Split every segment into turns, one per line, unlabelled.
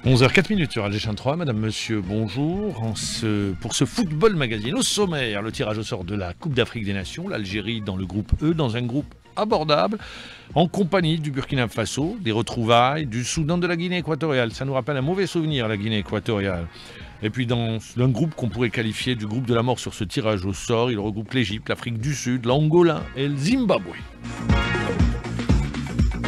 11h04 sur Alger 3, madame, monsieur, bonjour. Pour ce Football Magazine, au sommaire, le tirage au sort de la Coupe d'Afrique des Nations, l'Algérie dans le groupe E, dans un groupe abordable, en compagnie du Burkina Faso, des retrouvailles, du Soudan, de la Guinée équatoriale. Ça nous rappelle un mauvais souvenir, la Guinée équatoriale. Et puis dans un groupe qu'on pourrait qualifier du groupe de la mort sur ce tirage au sort, il regroupe l'Égypte, l'Afrique du Sud, l'Angola et le Zimbabwe.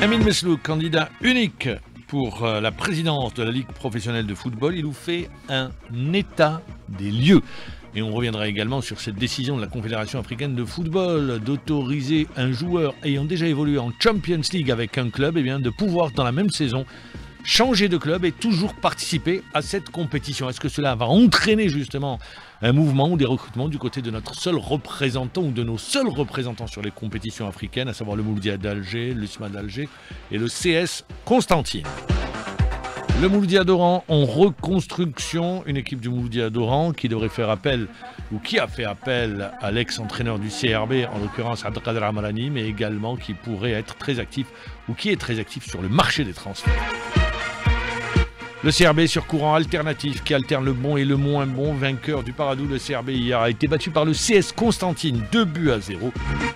Amin Meslouk, candidat unique pour la présidence de la Ligue professionnelle de football, il nous fait un état des lieux. Et on reviendra également sur cette décision de la Confédération africaine de football d'autoriser un joueur ayant déjà évolué en Champions League avec un club, de pouvoir dans la même saison changer de club et toujours participer à cette compétition. Est-ce que cela va entraîner justement un mouvement ou des recrutements du côté de notre seul représentant ou de nos seuls représentants sur les compétitions africaines, à savoir le Mouloudia d'Alger, l'USMA d'Alger et le CS Constantine. Le Mouloudia d'Oran en reconstruction, une équipe du Mouloudia d'Oran qui devrait faire appel, ou qui a fait appel à l'ex-entraîneur du CRB, en l'occurrence Abdelkader Amalani, mais également qui pourrait être très actif, ou qui est très actif sur le marché des transferts. Le CRB sur courant alternatif qui alterne le bon et le moins bon. Vainqueur du Paradou, le CRB hier a été battu par le CS Constantine, 2-0.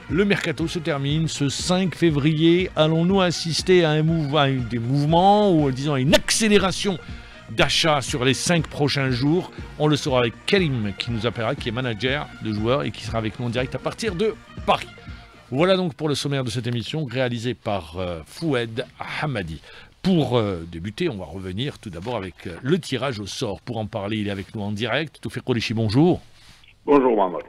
Le mercato se termine ce 5 février. Allons-nous assister à des mouvements ou disons à une accélération d'achat sur les 5 prochains jours? On le saura avec Karim qui nous appellera, qui est manager de joueurs et qui sera avec nous en direct à partir de Paris. Voilà donc pour le sommaire de cette émission réalisée par Foued Hamadi. Pour débuter, on va revenir tout d'abord avec le tirage au sort. Pour en parler, il est avec nous en direct. Tawfiq Qureshi, bonjour.
Bonjour, Mohamed.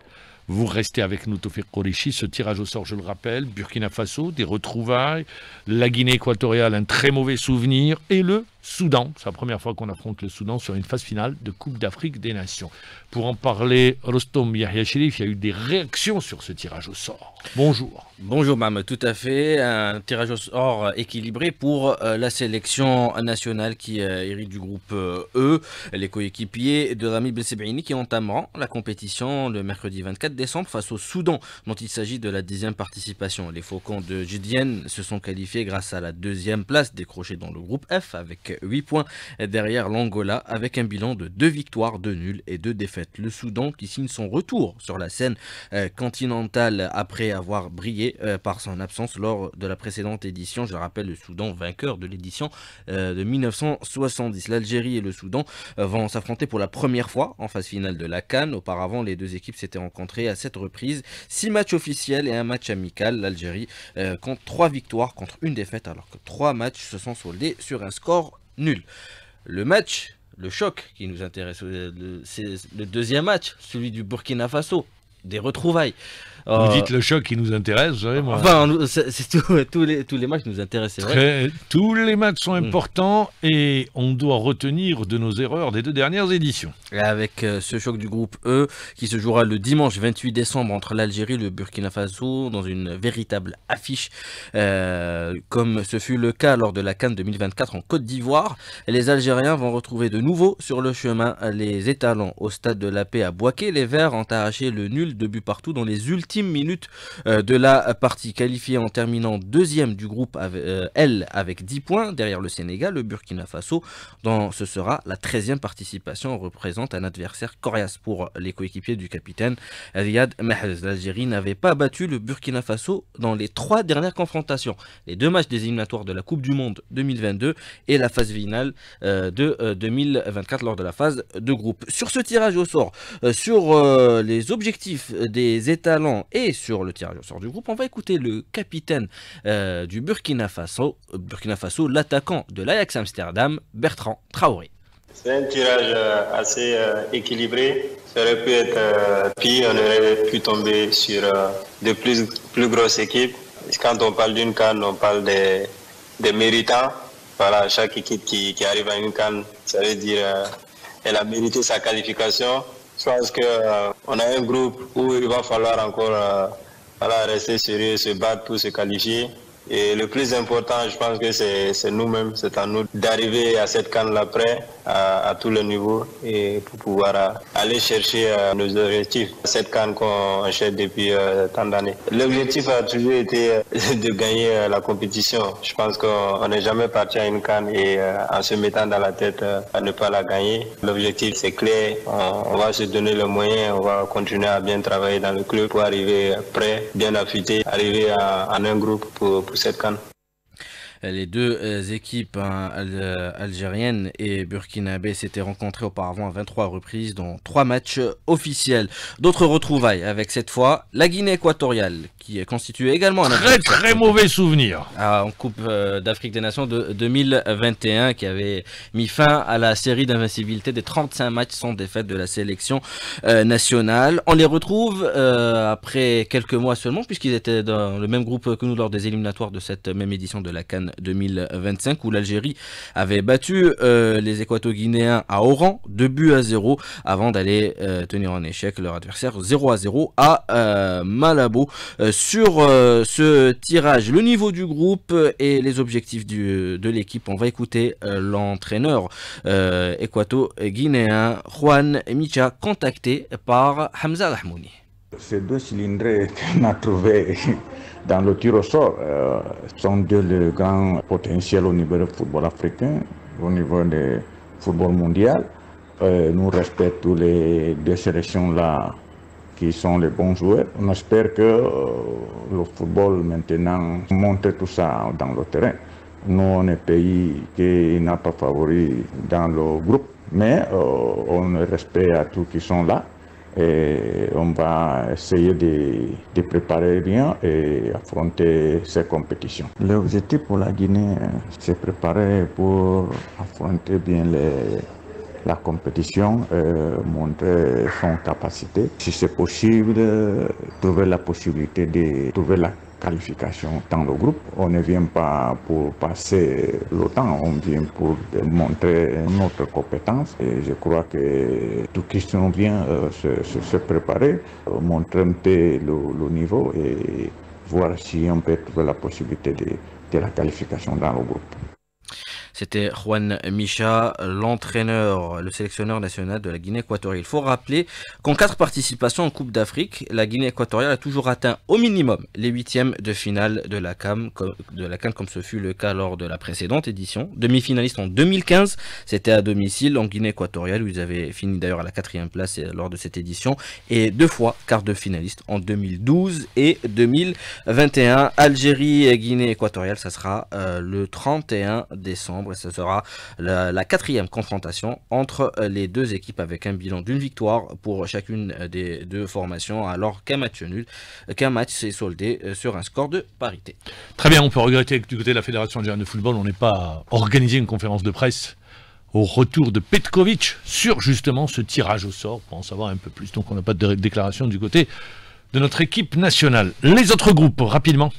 Vous restez avec nous, Tawfiq Qureshi. Ce tirage au sort, je le rappelle, Burkina Faso, des retrouvailles, la Guinée équatoriale, un très mauvais souvenir, et le Soudan. C'est la première fois qu'on affronte le Soudan sur une phase finale de Coupe d'Afrique des Nations. Pour en parler, Rostom Yahya Cherif, il y a eu des réactions sur ce tirage au sort. Bonjour.
Bonjour Mam, tout à fait. Un tirage au sort équilibré pour la sélection nationale qui hérite du groupe E, les coéquipiers de Rami Belsebaini qui entameront la compétition le mercredi 24 décembre face au Soudan, dont il s'agit de la 10e participation. Les Faucons de Judienne se sont qualifiés grâce à la 2e place décrochée dans le groupe F avec 8 points derrière l'Angola avec un bilan de 2 victoires, 2 nuls et 2 défaites. Le Soudan qui signe son retour sur la scène continentale après avoir brillé par son absence lors de la précédente édition. Je rappelle, le Soudan vainqueur de l'édition de 1970. L'Algérie et le Soudan vont s'affronter pour la première fois en phase finale de la CAN. Auparavant, les deux équipes s'étaient rencontrées à 7 reprises. 6 matchs officiels et un match amical. L'Algérie compte 3 victoires contre une défaite alors que 3 matchs se sont soldés sur un score nul. Le choc qui nous intéresse, c'est le deuxième match, celui du Burkina Faso, des retrouvailles.
Vous dites le choc qui nous intéresse, vous savez, moi.
Enfin, tous les matchs nous intéressent, c'est vrai.
Tous les matchs sont importants et on doit retenir de nos erreurs des 2 dernières éditions.
Avec ce choc du groupe E qui se jouera le dimanche 28 décembre entre l'Algérie et le Burkina Faso dans une véritable affiche, comme ce fut le cas lors de la CAN 2024 en Côte d'Ivoire. Les Algériens vont retrouver de nouveau sur le chemin les étalons au stade de la Paix à Bouaké. Les Verts ont arraché le nul 2 buts partout dans les ultimes minutes de la partie, qualifiée en terminant 2e du groupe L avec 10 points derrière le Sénégal. Le Burkina Faso, dont ce sera la 13e participation, représente un adversaire coriace pour les coéquipiers du capitaine Riyad Mahrez. L'Algérie n'avait pas battu le Burkina Faso dans les 3 dernières confrontations, les 2 matchs des éliminatoires de la Coupe du Monde 2022 et la phase finale de 2024 lors de la phase de groupe. Sur ce tirage au sort, sur les objectifs des étalons et sur le tirage au sort du groupe, on va écouter le capitaine du Burkina Faso, l'attaquant de l'Ajax Amsterdam, Bertrand Traoré.
C'est un tirage assez équilibré. Ça aurait pu être pire, on aurait pu tomber sur de plus grosses équipes. Quand on parle d'une CAN, on parle des méritants. Voilà, chaque équipe qui arrive à une CAN, ça veut dire elle a mérité sa qualification. Je pense qu'on a un groupe où il va falloir encore rester sérieux, se battre pour se qualifier. Et le plus important, je pense que c'est nous-mêmes, c'est à nous d'arriver à cette CAN-là prêt à tous les niveaux et pour pouvoir aller chercher nos objectifs. Cette CAN qu'on achète depuis tant d'années. L'objectif a toujours été de gagner la compétition. Je pense qu'on n'est jamais parti à une CAN et en se mettant dans la tête à ne pas la gagner. L'objectif c'est clair, on va se donner les moyens, on va continuer à bien travailler dans le club pour arriver prêt, bien affûté, arriver en un groupe pour cette CAN.
Les deux équipes algériennes et burkinabé s'étaient rencontrées auparavant à 23 reprises dans 3 matchs officiels. D'autres retrouvailles avec cette fois la Guinée équatoriale qui constitue également un
très mauvais souvenir
en Coupe d'Afrique des Nations de 2021 qui avait mis fin à la série d'invincibilité des 35 matchs sans défaite de la sélection nationale. On les retrouve après quelques mois seulement puisqu'ils étaient dans le même groupe que nous lors des éliminatoires de cette même édition de la CAN 2025 où l'Algérie avait battu les Équato-Guinéens à Oran 2-0 avant d'aller tenir en échec leur adversaire 0-0 à Malabo. Sur ce tirage, le niveau du groupe et les objectifs de l'équipe, on va écouter l'entraîneur équato-guinéen Juan Micha contacté par Hamza Rahmouni.
Ces 2 cylindrés qu'on a trouvés dans le tir au sort sont 2 les grands potentiels au niveau du football africain, au niveau du football mondial. Nous respectons tous les 2 sélections-là qui sont les bons joueurs. On espère que le football maintenant montre tout ça dans le terrain. Nous, on est un pays qui n'a pas favori dans le groupe, mais on respecte à tous qui sont là. Et on va essayer de préparer bien et affronter ces compétitions. L'objectif pour la Guinée, c'est préparer pour affronter bien la compétition, montrer son capacité. Si c'est possible, trouver la possibilité de trouver la qualification dans le groupe. On ne vient pas pour passer le temps, on vient pour montrer notre compétence. Et je crois que tout question vient se préparer, montrer un peu le niveau et voir si on peut trouver la possibilité de la qualification dans le groupe.
C'était Juan Micha, l'entraîneur, le sélectionneur national de la Guinée équatoriale. Il faut rappeler qu'en 4 participations en Coupe d'Afrique, la Guinée équatoriale a toujours atteint au minimum les 8e de finale de la CAN, comme ce fut le cas lors de la précédente édition. Demi-finaliste en 2015, c'était à domicile en Guinée équatoriale où ils avaient fini d'ailleurs à la 4e place lors de cette édition. Et 2 fois quart de finaliste en 2012 et 2021. Algérie et Guinée équatoriale, ça sera le 31 décembre. Et ce sera la 4e confrontation entre les 2 équipes avec un bilan d'une victoire pour chacune des 2 formations, alors qu'un match s'est soldé sur un score de parité.
Très bien, on peut regretter que du côté de la Fédération algérienne de football, on n'ait pas organisé une conférence de presse au retour de Petkovic sur justement ce tirage au sort pour en savoir un peu plus. Donc on n'a pas de déclaration du côté de notre équipe nationale. Les autres groupes, rapidement.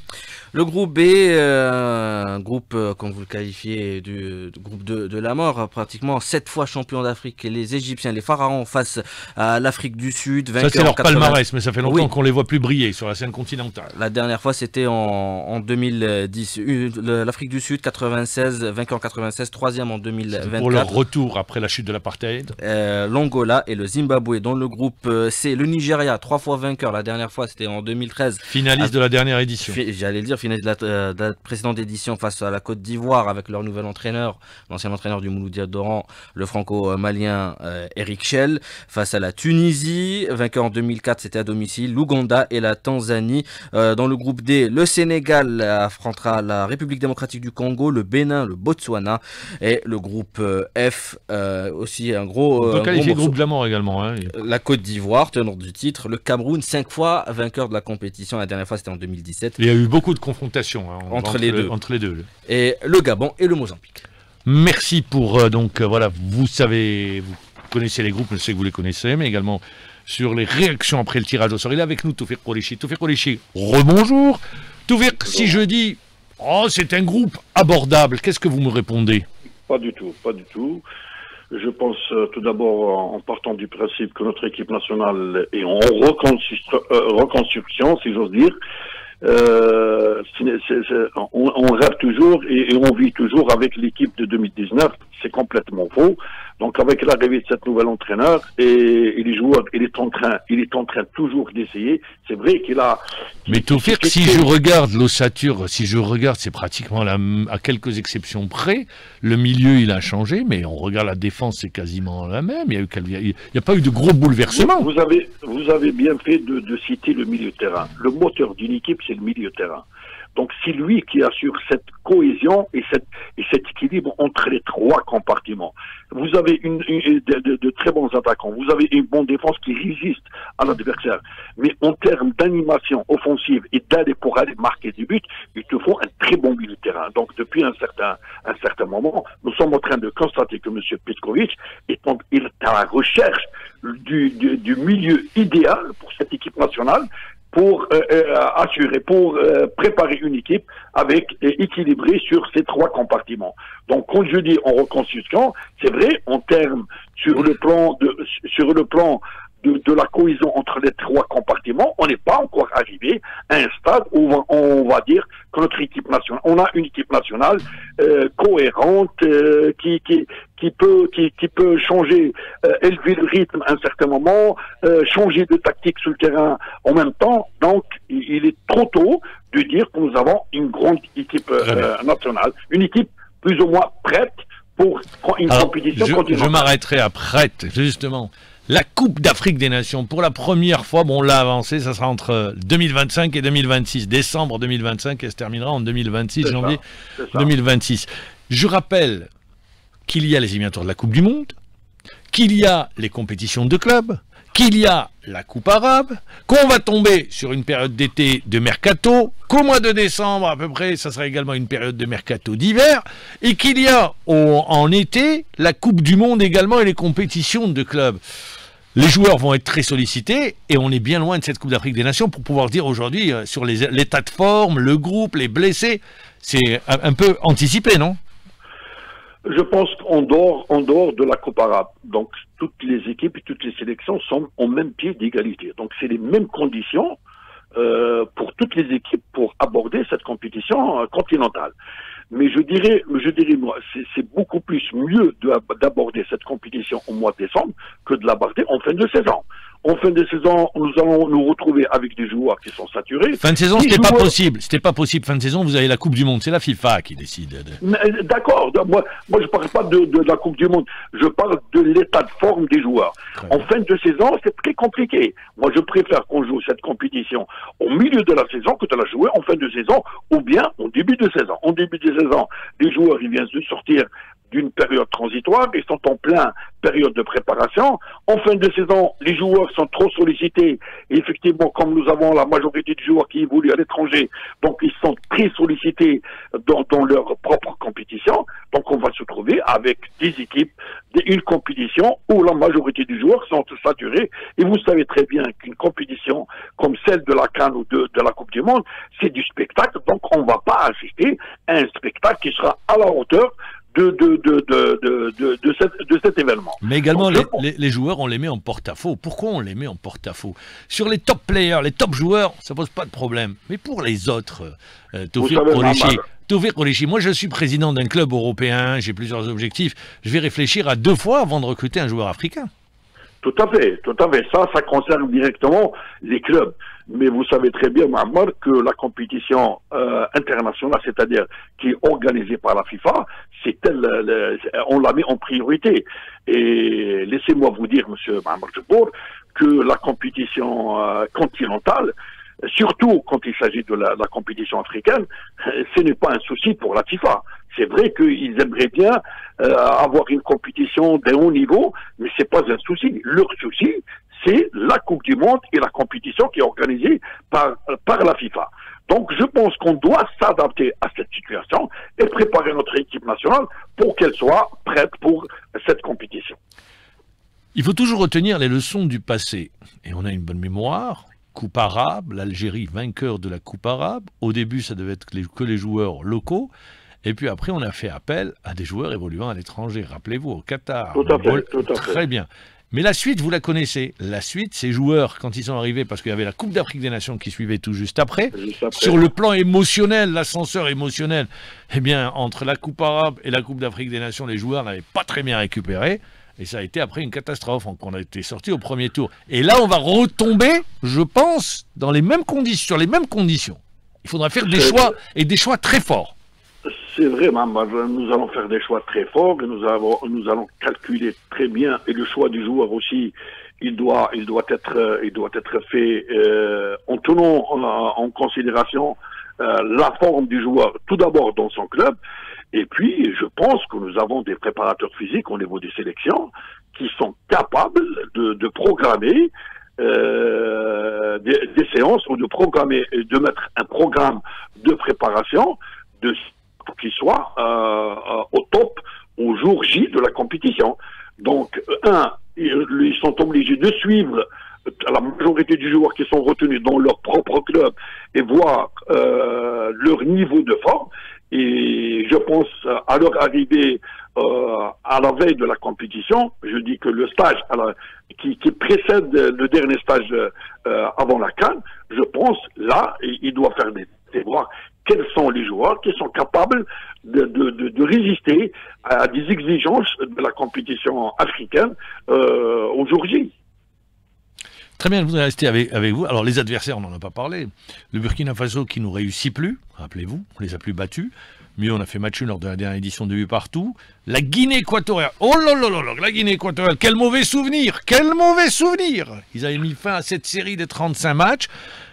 Le groupe B, un groupe, comme vous le qualifiez, du groupe de la mort, pratiquement 7 fois champion d'Afrique. Les Égyptiens, les Pharaons face à l'Afrique du Sud.
Ça c'est leur palmarès, mais ça fait longtemps qu'on les voit plus briller sur la scène continentale.
La dernière fois c'était en 2010. L'Afrique du Sud, 96, vainqueur en 96, 3e en 2024.
Pour leur retour après la chute de l'apartheid.
L'Angola et le Zimbabwe. Dans le groupe C, le Nigeria, 3 fois vainqueur. La dernière fois c'était en 2013.
Finaliste de la dernière édition.
J'allais le dire, finaliste de la précédente édition face à la Côte d'Ivoire avec leur nouvel entraîneur, l'ancien entraîneur du Mouloudia d'Oran, le franco-malien Eric Schell, face à la Tunisie, vainqueur en 2004, c'était à domicile, l'Ouganda et la Tanzanie. Dans le groupe D, le Sénégal affrontera la République démocratique du Congo, le Bénin, le Botswana et le groupe F, aussi un gros...
On peut qualifier le groupe de la mort également. Hein.
La Côte d'Ivoire, tenant du titre, le Cameroun, 5 fois vainqueur de la compétition, la dernière fois c'était en 2017.
Il y a eu beaucoup de confrontations
entre les
deux.
Et le Gabon et le Mozambique.
Merci pour voilà, vous connaissez les groupes, je sais que vous les connaissez, mais également sur les réactions après le tirage au sort. Il est avec nous, Toufik Koulichi. Toufik Koulichi, rebonjour. Toufik, si je dis c'est un groupe abordable, qu'est-ce que vous me répondez?
Pas du tout. Je pense tout d'abord, en partant du principe que notre équipe nationale est en reconstruction, si j'ose dire, On rêve toujours et on vit toujours avec l'équipe de 2019. C'est complètement faux. Donc avec l'arrivée de cette nouvelle entraîneur et les joueurs, il est en train toujours d'essayer. C'est vrai qu'il a.
Mais Taoufik, si je regarde l'ossature, c'est pratiquement à quelques exceptions près. Le milieu, il a changé, mais on regarde la défense, c'est quasiment la même. Il n'y a pas eu de gros bouleversements.
Vous avez bien fait de citer le milieu de terrain. Le moteur d'une équipe, c'est le milieu de terrain. Donc c'est lui qui assure cette cohésion et cet équilibre entre les trois compartiments. Vous avez de très bons attaquants, vous avez une bonne défense qui résiste à l'adversaire. Mais en termes d'animation offensive et d'aller pour aller marquer des buts, il te faut un très bon milieu de terrain. Donc depuis un certain moment, nous sommes en train de constater que M. Petkovic est à la recherche du milieu idéal pour cette équipe nationale, pour préparer une équipe équilibrée sur ces trois compartiments. Donc, quand je dis en reconstruction, c'est vrai, en termes sur le plan de la cohésion entre les trois compartiments, on n'est pas encore arrivé à un stade où on va dire que notre équipe nationale, on a une équipe nationale cohérente, qui peut changer, élever le rythme à un certain moment, changer de tactique sur le terrain en même temps. Donc, il est trop tôt de dire que nous avons une grande équipe nationale, une équipe plus ou moins prête pour une compétition continentale.
Je m'arrêterai à prête, justement. La Coupe d'Afrique des Nations, pour la première fois, on l'a avancé, ça sera entre 2025 et 2026, décembre 2025, et se terminera en 2026, janvier 2026. Je rappelle qu'il y a les éliminatoires de la Coupe du Monde, qu'il y a les compétitions de clubs, qu'il y a la Coupe arabe, qu'on va tomber sur une période d'été de mercato, qu'au mois de décembre à peu près, ça sera également une période de mercato d'hiver, et qu'il y a en été la Coupe du Monde également et les compétitions de clubs. Les joueurs vont être très sollicités et on est bien loin de cette Coupe d'Afrique des Nations pour pouvoir dire aujourd'hui sur l'état de forme, le groupe, les blessés. C'est un peu anticipé, non?
Je pense qu'en dehors de la Coupe arabe, donc toutes les équipes et toutes les sélections sont au même pied d'égalité. Donc c'est les mêmes conditions pour toutes les équipes pour aborder cette compétition continentale. Mais je dirais moi, c'est beaucoup plus mieux d'aborder cette compétition au mois de décembre que de l'aborder en fin de saison. En fin de saison, nous allons nous retrouver avec des joueurs qui sont saturés.
Fin de saison, c'était pas possible. C'était pas possible. Fin de saison, vous avez la Coupe du Monde. C'est la FIFA qui décide.
D'accord. Moi, je parle pas de la Coupe du Monde. Je parle de l'état de forme des joueurs. En fin de saison, c'est très compliqué. Moi, je préfère qu'on joue cette compétition au milieu de la saison que de la jouer en fin de saison ou bien au début de saison. En début de saison, les joueurs, ils viennent de sortir d'une période transitoire, ils sont en plein période de préparation. En fin de saison, les joueurs sont trop sollicités. Et effectivement, comme nous avons la majorité des joueurs qui évoluent à l'étranger, donc ils sont très sollicités dans leur propre compétition. Donc on va se trouver avec des équipes, une compétition où la majorité des joueurs sont saturés. Et vous savez très bien qu'une compétition comme celle de la CAN ou de la Coupe du Monde, c'est du spectacle. Donc on ne va pas assister à un spectacle qui sera à la hauteur de cet événement.
Mais également, les joueurs, on les met en porte-à-faux. Pourquoi on les met en porte-à-faux? Sur les top players, les top joueurs, ça pose pas de problème. Mais pour les autres, Taoufik Qureshi, moi je suis président d'un club européen, j'ai plusieurs objectifs. Je vais réfléchir à 2 fois avant de recruter un joueur africain.
Tout à fait. Ça concerne directement les clubs. Mais vous savez très bien, Mohamed, que la compétition internationale, c'est-à-dire qui est organisée par la FIFA, on la met en priorité. Et laissez-moi vous dire, monsieur Mohamed Jebour, que la compétition continentale, surtout quand il s'agit de la compétition africaine, ce n'est pas un souci pour la FIFA. C'est vrai qu'ils aimeraient bien avoir une compétition d'un haut niveau, mais c'est pas un souci. Leur souci, c'est la Coupe du Monde et la compétition qui est organisée par la FIFA. Donc je pense qu'on doit s'adapter à cette situation et préparer notre équipe nationale pour qu'elle soit prête pour cette compétition.
Il faut toujours retenir les leçons du passé. Et on a une bonne mémoire. Coupe arabe, l'Algérie vainqueur de la Coupe arabe. Au début, ça devait être que les joueurs locaux. Et puis après, on a fait appel à des joueurs évoluant à l'étranger. Rappelez-vous, au Qatar.
Tout à fait.
Très bien. Mais la suite, vous la connaissez. La suite, ces joueurs, quand ils sont arrivés, parce qu'il y avait la Coupe d'Afrique des Nations qui suivait tout juste après, sur le plan émotionnel, l'ascenseur émotionnel, eh bien, entre la Coupe arabe et la Coupe d'Afrique des Nations, les joueurs n'avaient pas très bien récupéré. Et ça a été après une catastrophe. Donc on a été sorti au premier tour. Et là, on va retomber, je pense, dans les mêmes conditions, sur les mêmes conditions. Il faudra faire des choix, et des choix très forts.
C'est vrai, nous allons faire des choix très forts, et nous allons calculer très bien, et le choix du joueur aussi, il doit être fait en tenant en considération la forme du joueur, tout d'abord dans son club, et puis je pense que nous avons des préparateurs physiques au niveau des sélections qui sont capables de programmer des séances ou de mettre un programme de préparation qui soit au top au jour J de la compétition. Donc, ils sont obligés de suivre la majorité des joueurs qui sont retenus dans leur propre club et voir leur niveau de forme. Et je pense, à leur arrivée à la veille de la compétition, je dis que le stage qui précède le dernier stage avant la CAN, je pense, là, il doit faire des voir quels sont les joueurs qui sont capables de résister à des exigences de la compétition africaine aujourd'hui.
Très bien, je voudrais rester avec vous. Alors, les adversaires, on n'en a pas parlé. Le Burkina Faso qui nous réussit plus, rappelez-vous, on les a plus battus. Mieux, on a fait match lors de la dernière édition de 8 partout. La Guinée équatoriale, oh là là là là, la Guinée équatoriale, quel mauvais souvenir, quel mauvais souvenir. Ils avaient mis fin à cette série de 35 matchs.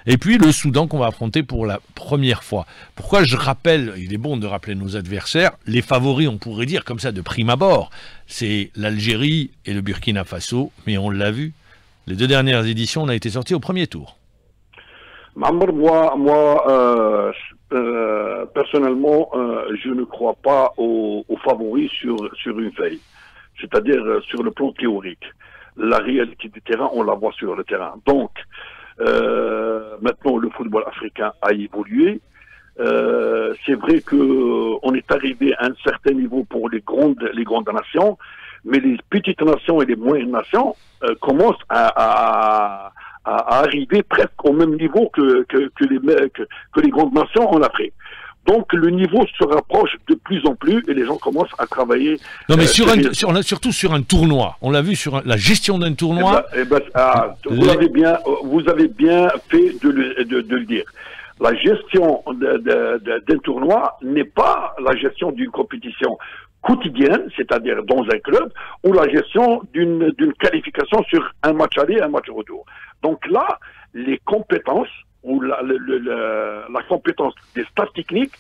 Et puis le Soudan qu'on va affronter pour la première fois. Pourquoi je rappelle, il est bon de rappeler nos adversaires, les favoris, on pourrait dire comme ça de prime abord, c'est l'Algérie et le Burkina Faso, mais on l'a vu. Les deux dernières éditions, on a été sortis au premier tour.
Moi, personnellement, je ne crois pas aux favoris sur une feuille, c'est-à-dire sur le plan théorique. La réalité du terrain, on la voit sur le terrain. Donc, maintenant, le football africain a évolué. C'est vrai que on est arrivé à un certain niveau pour les grandes nations, mais les petites nations et les moyennes nations commencent à arriver presque au même niveau que les grandes nations en Afrique. Donc le niveau se rapproche de plus en plus et les gens commencent à travailler.
Non mais surtout sur un tournoi. On l'a vu sur la gestion d'un tournoi.
Vous avez bien fait de le dire. La gestion d'un tournoi n'est pas la gestion d'une compétition quotidienne, c'est-à-dire dans un club, ou la gestion d'une qualification sur un match aller et un match retour. Donc là, les compétences ou la compétence des staffs techniques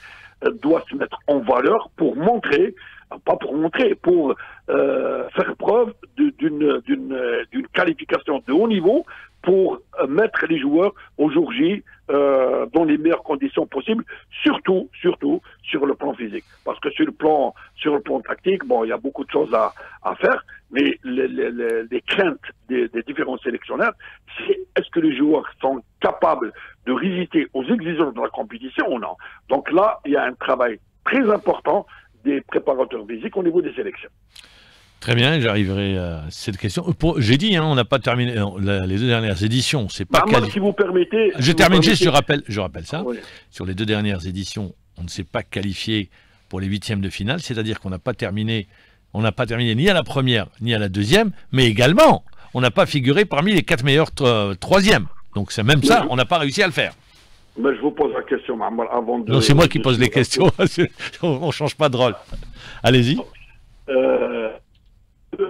doit se mettre en valeur pour montrer, pour faire preuve d'une qualification de haut niveau pour mettre les joueurs au jour J dans les meilleures conditions possibles, surtout sur le plan physique. Parce que sur le plan tactique, bon, il y a beaucoup de choses à faire, mais les craintes des différents sélectionneurs, c'est est-ce que les joueurs sont capables de résister aux exigences de la compétition ou non. Donc là, il y a un travail très important des préparateurs physiques au niveau des sélections.
Très bien, j'arriverai à cette question. J'ai dit, on n'a pas terminé les deux dernières éditions. C'est pas
si vous permettez.
Je termine juste, je rappelle ça.
Oui.
Sur les deux dernières éditions, on ne s'est pas qualifié pour les huitièmes de finale, c'est-à-dire qu'on n'a pas terminé ni à la première ni à la deuxième, mais également, on n'a pas figuré parmi les 4 meilleurs troisièmes. Donc c'est même ça, on n'a pas réussi à le faire.
Mais je vous pose la question, avant de...
Non, c'est moi qui pose les questions. On ne change pas de rôle. Allez-y.
Je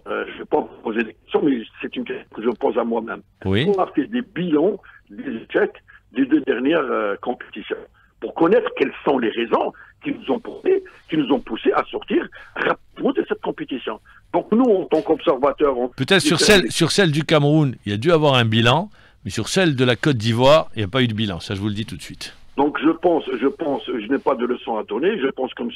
ne vais pas vous poser des questions, mais c'est une question que je pose à moi-même.
Oui.
On a fait des bilans des échecs des deux dernières compétitions pour connaître quelles sont les raisons qui nous ont poussé à sortir rapidement de cette compétition. Donc nous, en tant qu'observateurs...
Peut-être sur celle du Cameroun, il y a dû avoir un bilan, mais sur celle de la Côte d'Ivoire, il n'y a pas eu de bilan. Ça, je vous le dis tout de suite.
Donc je n'ai pas de leçon à donner, je pense que M.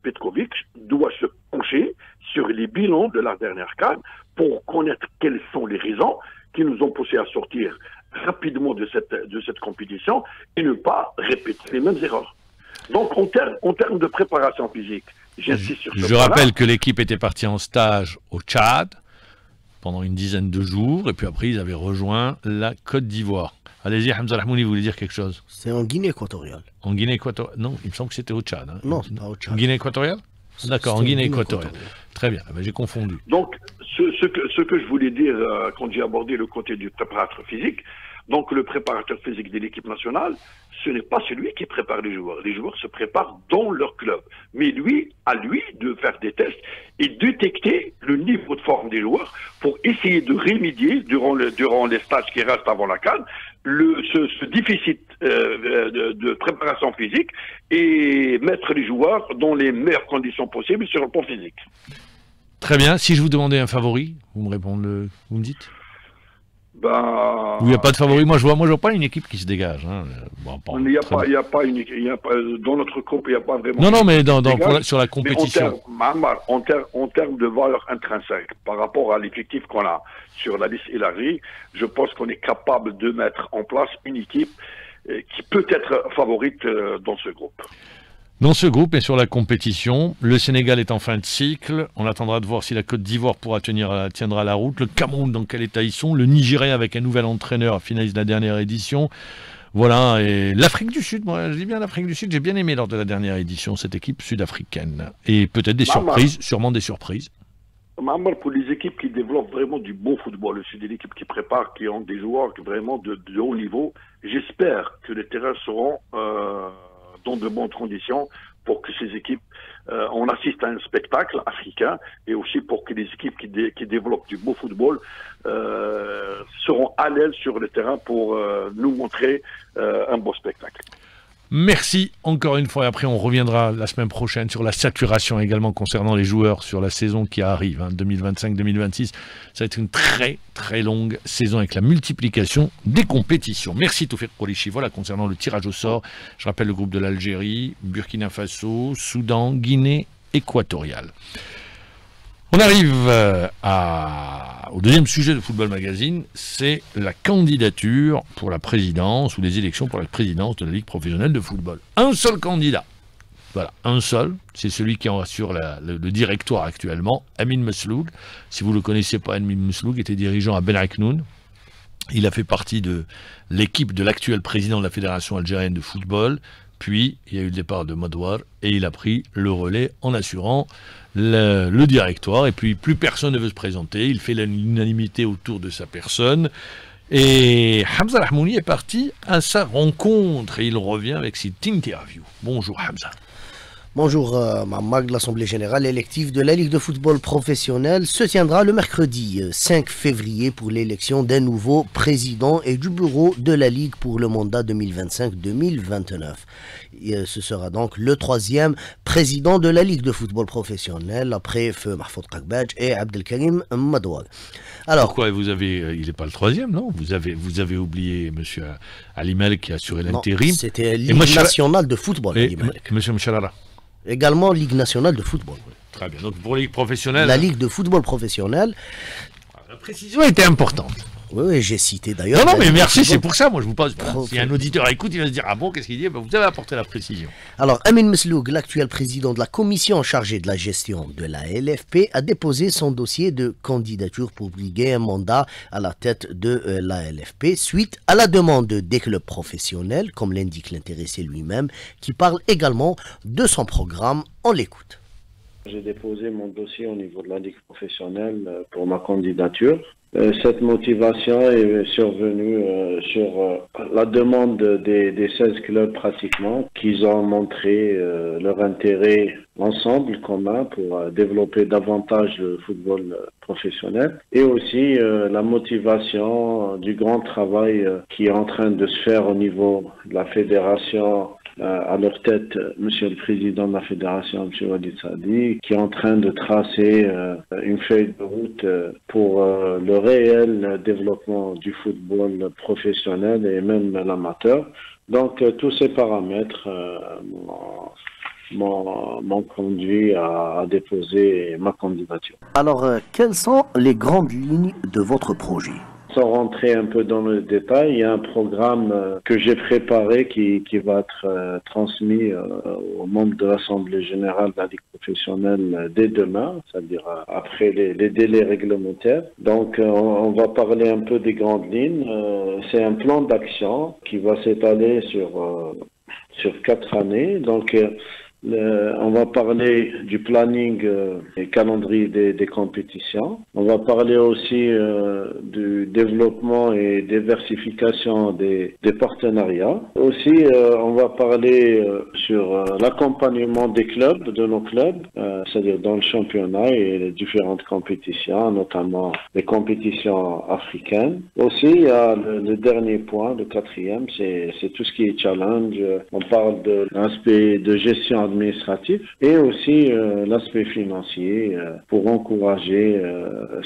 Petkovic doit se pencher sur les bilans de la dernière CAN pour connaître quelles sont les raisons qui nous ont poussés à sortir rapidement de cette compétition et ne pas répéter les mêmes erreurs. Donc en termes de préparation physique, J'insiste sur ce
Je
point-là.
rappelle que l'équipe était partie en stage au Tchad pendant une dizaine de jours, et puis après ils avaient rejoint la Côte d'Ivoire. Allez-y, Hamza Rahmouni, vous voulez dire quelque chose?
C'est en Guinée équatoriale.
En Guinée équatoriale? Non, il me semble que c'était au Tchad. Hein.
Non, c'est pas au Tchad.
Guinée équatoriale? D'accord, en
C'était
Guinée équatoriale. Très bien, j'ai confondu.
Donc, ce que je voulais dire quand j'ai abordé le côté du préparateur physique, donc le préparateur physique de l'équipe nationale, ce n'est pas celui qui prépare les joueurs. Les joueurs se préparent dans leur club. Mais lui, à lui de faire des tests et détecter le niveau de forme des joueurs pour essayer de remédier durant les stages qui restent avant la CAN, ce déficit de préparation physique et mettre les joueurs dans les meilleures conditions possibles sur le plan physique.
Très bien, si je vous demandais un favori, vous me dites?
Ben,
Ou il n'y a pas de favori? Moi je vois pas une équipe qui se dégage. Hein. Bon,
il n'y a pas dans notre groupe, il n'y a pas vraiment.
Non, mais sur la compétition.
En termes de valeur intrinsèque, par rapport à l'effectif qu'on a sur la liste élargie, je pense qu'on est capable de mettre en place une équipe qui peut être favorite dans ce groupe.
Dans ce groupe et sur la compétition, le Sénégal est en fin de cycle. On attendra de voir si la Côte d'Ivoire tiendra la route. Le Cameroun, dans quel état ils sont. Le Nigeria, avec un nouvel entraîneur, finaliste de la dernière édition. Voilà, et l'Afrique du Sud, moi je dis bien l'Afrique du Sud, j'ai bien aimé lors de la dernière édition cette équipe sud-africaine. Et peut-être des surprises, sûrement des surprises.
Pour les équipes qui développent vraiment du bon football, c'est des équipes qui préparent, qui ont des joueurs vraiment de haut niveau, j'espère que les terrains seront dans de bonnes conditions pour que ces équipes, on assiste à un spectacle africain et aussi pour que les équipes qui développent du beau football seront à l'aise sur le terrain pour nous montrer un beau spectacle.
Merci encore une fois et après on reviendra la semaine prochaine sur la saturation également concernant les joueurs sur la saison qui arrive, 2025-2026. Ça va être une très très longue saison avec la multiplication des compétitions. Merci Toufik Koulichi. Voilà concernant le tirage au sort. Je rappelle le groupe de l'Algérie, Burkina Faso, Soudan, Guinée équatoriale. On arrive au deuxième sujet de Football Magazine, c'est la candidature pour la présidence ou les élections pour la présidence de la Ligue professionnelle de football. Un seul candidat, voilà, un seul, c'est celui qui en assure le directoire actuellement, Amin Mesloug. Si vous ne le connaissez pas, Amin Mesloug était dirigeant à Ben Aknoun. Il a fait partie de l'équipe de l'actuel président de la Fédération algérienne de football. Puis, il y a eu le départ de Madouar et il a pris le relais en assurant le directoire. Et puis, plus personne ne veut se présenter. Il fait l'unanimité autour de sa personne. Et Hamza Rahmouni est parti à sa rencontre et il revient avec cette interview. Bonjour Hamza.
Bonjour Mamag, l'Assemblée Générale élective de la Ligue de football professionnelle se tiendra le mercredi 5 février pour l'élection d'un nouveau président et du bureau de la Ligue pour le mandat 2025-2029. Ce sera donc le troisième président de la Ligue de football professionnelle après Feu Mahfoud Kakbadj et Abdelkarim Madouag.
Alors, pourquoi il n'est pas le troisième, non? Vous avez oublié M. Ali Malek qui a assuré l'intérim.
C'était Ligue nationale de football.
Et M. Mchalala.
Également Ligue nationale de football.
Très bien. Donc pour la Ligue professionnelle.
La Ligue de football professionnelle.
La précision était importante.
Oui, j'ai cité d'ailleurs.
Non, mais merci, c'est pour ça. Moi, je vous pose. Si un auditeur écoute, il va se dire ah bon, qu'est-ce qu'il dit? Vous avez apporté la précision.
Alors, Amin Mesloug, l'actuel président de la commission chargée de la gestion de la LFP, a déposé son dossier de candidature pour briguer un mandat à la tête de la LFP suite à la demande des clubs professionnels, comme l'indique l'intéressé lui-même, qui parle également de son programme. On l'écoute.
J'ai déposé mon dossier au niveau de la Ligue professionnelle pour ma candidature. Cette motivation est survenue sur la demande des 16 clubs pratiquement, qu'ils ont montré leur intérêt ensemble commun pour développer davantage le football professionnel et aussi la motivation du grand travail qui est en train de se faire au niveau de la fédération. À leur tête, Monsieur le Président de la Fédération, M. Walid Saadi, qui est en train de tracer une feuille de route pour le réel développement du football professionnel et même l'amateur. Donc tous ces paramètres m'ont conduit à déposer ma candidature.
Alors, quelles sont les grandes lignes de votre projet ?
Sans rentrer un peu dans le détail, il y a un programme que j'ai préparé qui va être transmis aux membres de l'Assemblée générale de la Ligue professionnelle dès demain, c'est-à-dire après les délais réglementaires. Donc on va parler un peu des grandes lignes. C'est un plan d'action qui va s'étaler sur 4 années. Donc on va parler du planning et calendrier des compétitions. On va parler aussi du développement et diversification des partenariats. Aussi, on va parler sur l'accompagnement des clubs, de nos clubs, c'est-à-dire dans le championnat et les différentes compétitions, notamment les compétitions africaines. Aussi, il y a le dernier point, le 4e, c'est tout ce qui est challenge. On parle de l'aspect de gestion administratif et aussi l'aspect financier pour encourager,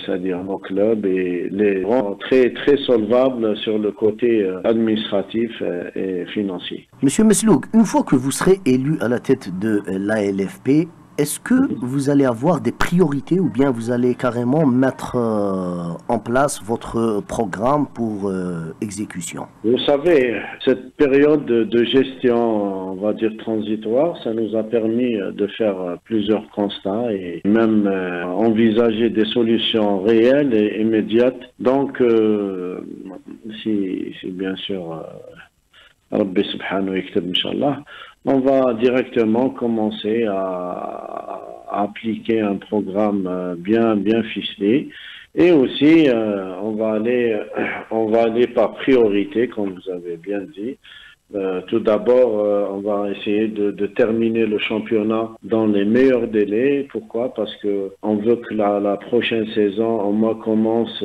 c'est-à-dire nos clubs et les rendre très, très solvables sur le côté administratif et financier.
Monsieur Meslouk, une fois que vous serez élu à la tête de l'ALFP, est-ce que vous allez avoir des priorités ou bien vous allez carrément mettre en place votre programme pour exécution?
Vous savez, cette période de gestion, on va dire transitoire, ça nous a permis de faire plusieurs constats et même envisager des solutions réelles et immédiates. Donc, si bien sûr, Rabbi subhanahu wa ta'ala, Inch'Allah, on va directement commencer à appliquer un programme bien ficelé. Et aussi, on va aller par priorité, comme vous avez bien dit. Tout d'abord, on va essayer de terminer le championnat dans les meilleurs délais. Pourquoi? Parce que on veut que la prochaine saison, au moins, commence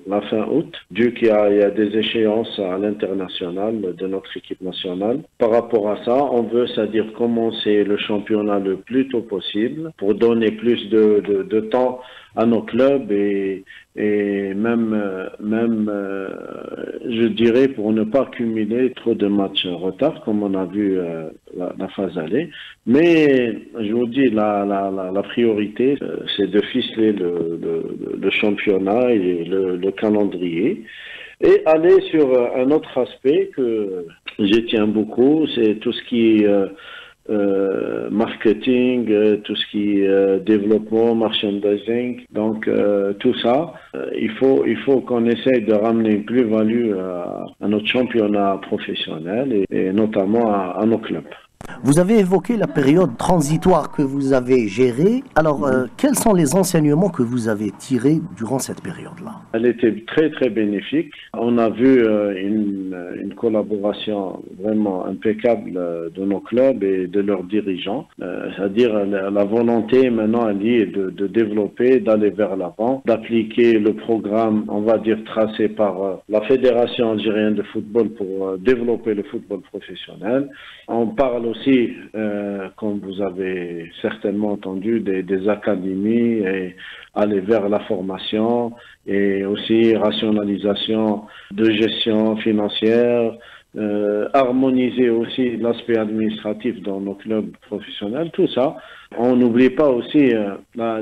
la fin août, dû qu'il y a des échéances à l'international de notre équipe nationale. Par rapport à ça, on veut, c'est-à-dire commencer le championnat le plus tôt possible pour donner plus de temps à nos clubs et même je dirais pour ne pas cumuler trop de matchs en retard comme on a vu la phase aller. Mais je vous dis la priorité c'est de ficeler le championnat et le calendrier et aller sur un autre aspect que j'y tiens beaucoup, c'est tout ce qui est marketing, tout ce qui est développement, merchandising, donc tout ça, il faut qu'on essaye de ramener une plus-value à notre championnat professionnel et notamment à nos clubs.
Vous avez évoqué la période transitoire que vous avez gérée. Alors, quels sont les enseignements que vous avez tirés durant cette période-là?
Elle était très, très bénéfique. On a vu une collaboration vraiment impeccable de nos clubs et de leurs dirigeants. C'est-à-dire la volonté maintenant, elle est de développer, d'aller vers l'avant, d'appliquer le programme, on va dire, tracé par la Fédération algérienne de football pour développer le football professionnel. On parle aussi, comme vous avez certainement entendu, des académies et aller vers la formation et aussi rationalisation de gestion financière, harmoniser aussi l'aspect administratif dans nos clubs professionnels, tout ça. On n'oublie pas aussi